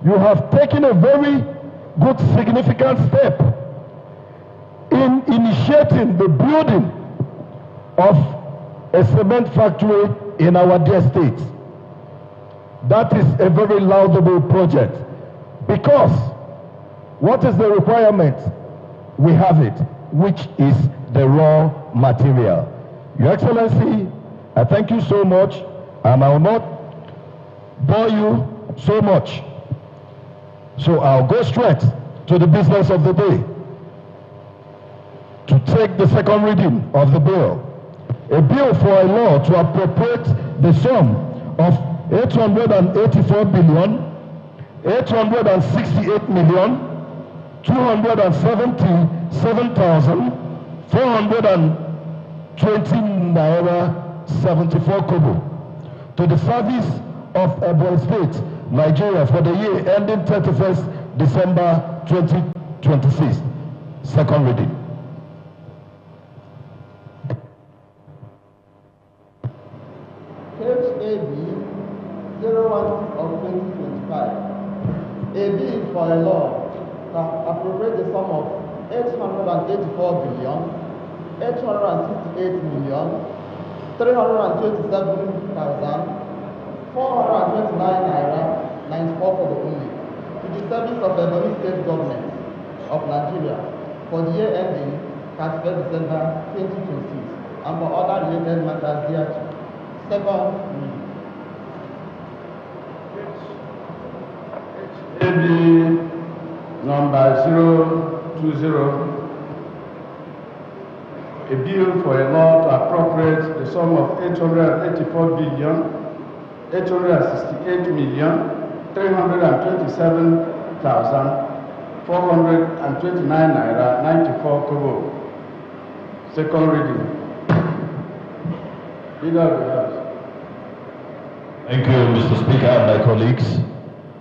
you have taken a very good, significant step in initiating the building of a cement factory in our dear state. That is a very laudable project, because what is the requirement? We have it, which is the raw material. Your Excellency, I thank you so much, and I will not bore you so much. So I'll go straight to the business of the day, to take the second reading of the bill. A bill for a law to appropriate the sum of 884 billion, 868 million, 277,420 naira 74 kobo to the service of Ebonyi State, Nigeria for the year ending 31st December 2026. Second reading. HAB 01 of 2025. A bill for a law that appropriate the sum of 884 billion, 868 million, 327,429 naira 94 for the only to the service of the Ebonyi State Government of Nigeria for the year ending 31st December 2026 and for other related matters thereto. Second reading. AB number 020, a bill for a law to appropriate the sum of 884 billion, 868 million, 327,429 naira 94 kobo. Second reading. Leader of the House. Thank you, Mr. Speaker and my colleagues.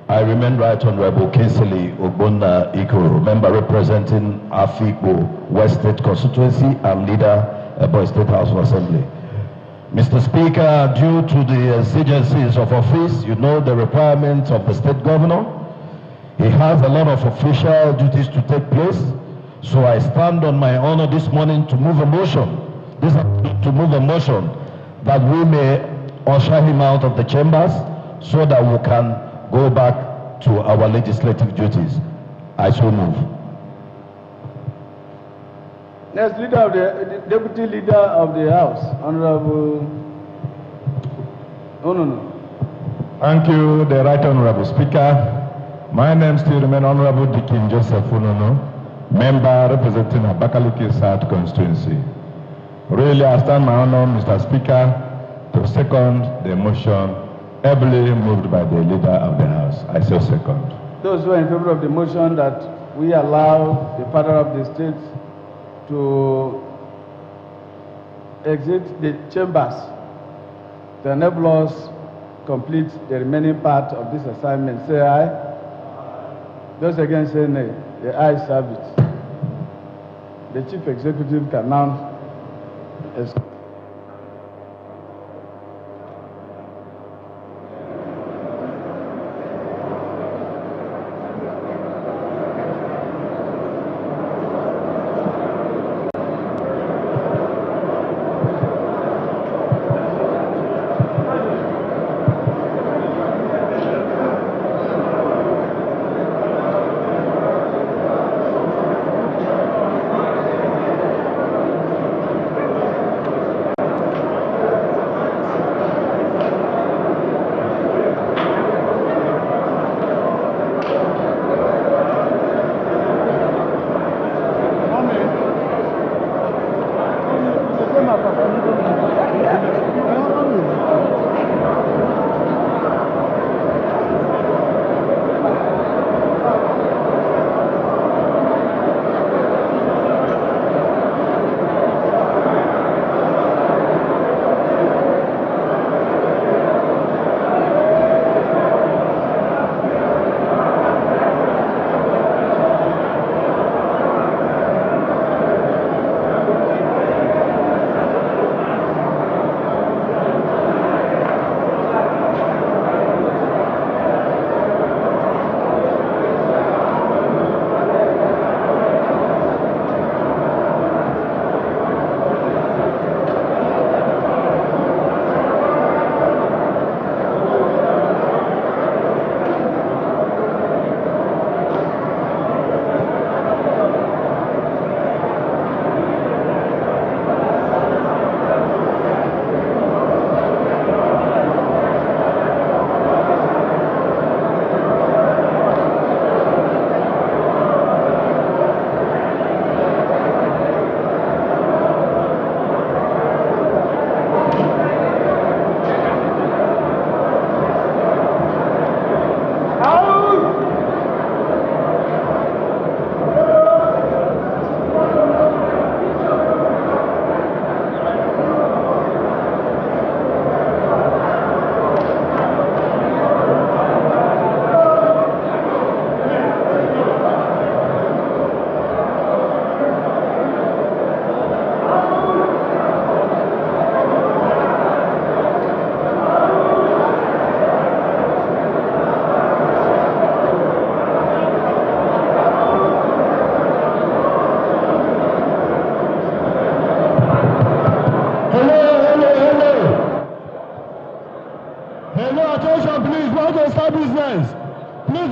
I remain Right Honorable Kinsley Ogbonna Ikoro, member representing Afikpo West State Constituency and leader Ebonyi State House of Assembly. Mr. Speaker, due to the exigencies of office, you know the requirements of the state governor. He has a lot of official duties to take place. So I stand on my honor this morning to move a motion, that we may usher him out of the chambers so that we can go back to our legislative duties. I so move. Next, leader of the deputy leader of the House, Honorable. Thank you, the Right Honorable Speaker. My name still remains Honorable Dikin Joseph Unono, member representing Abakaliki South Constituency. Really, I stand my honor, Mr. Speaker, to second the motion ably moved by the leader of the House. I so second. Those who are in favor of the motion that we allow the father of the state to exit the chambers to enable us complete the remaining part of this assignment, say aye. Those against say nay. The ayes have it. The chief executive can now escort.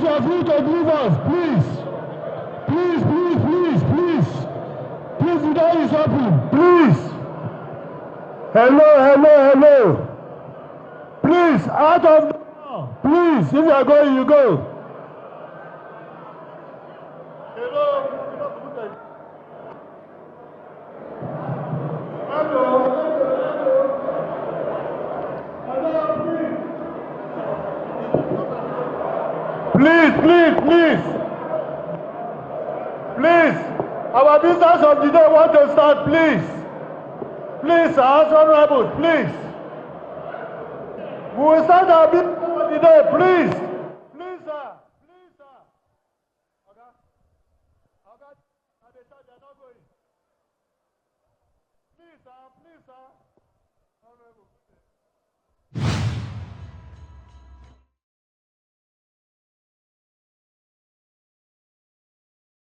Please, we are free to leave us. Please. Please, please, please, please. Please, the door is open. Please. Hello, hello, hello. Please, out of the door. Please, if you are going, you go. Hello. Please, please, please. Please. Our business of the day want to start, please. Please, House Honorables, please. We will start our business of the day, please. Please, sir. Please, sir. Okay. Okay. At the church, they are not going. Please, sir. Please, sir.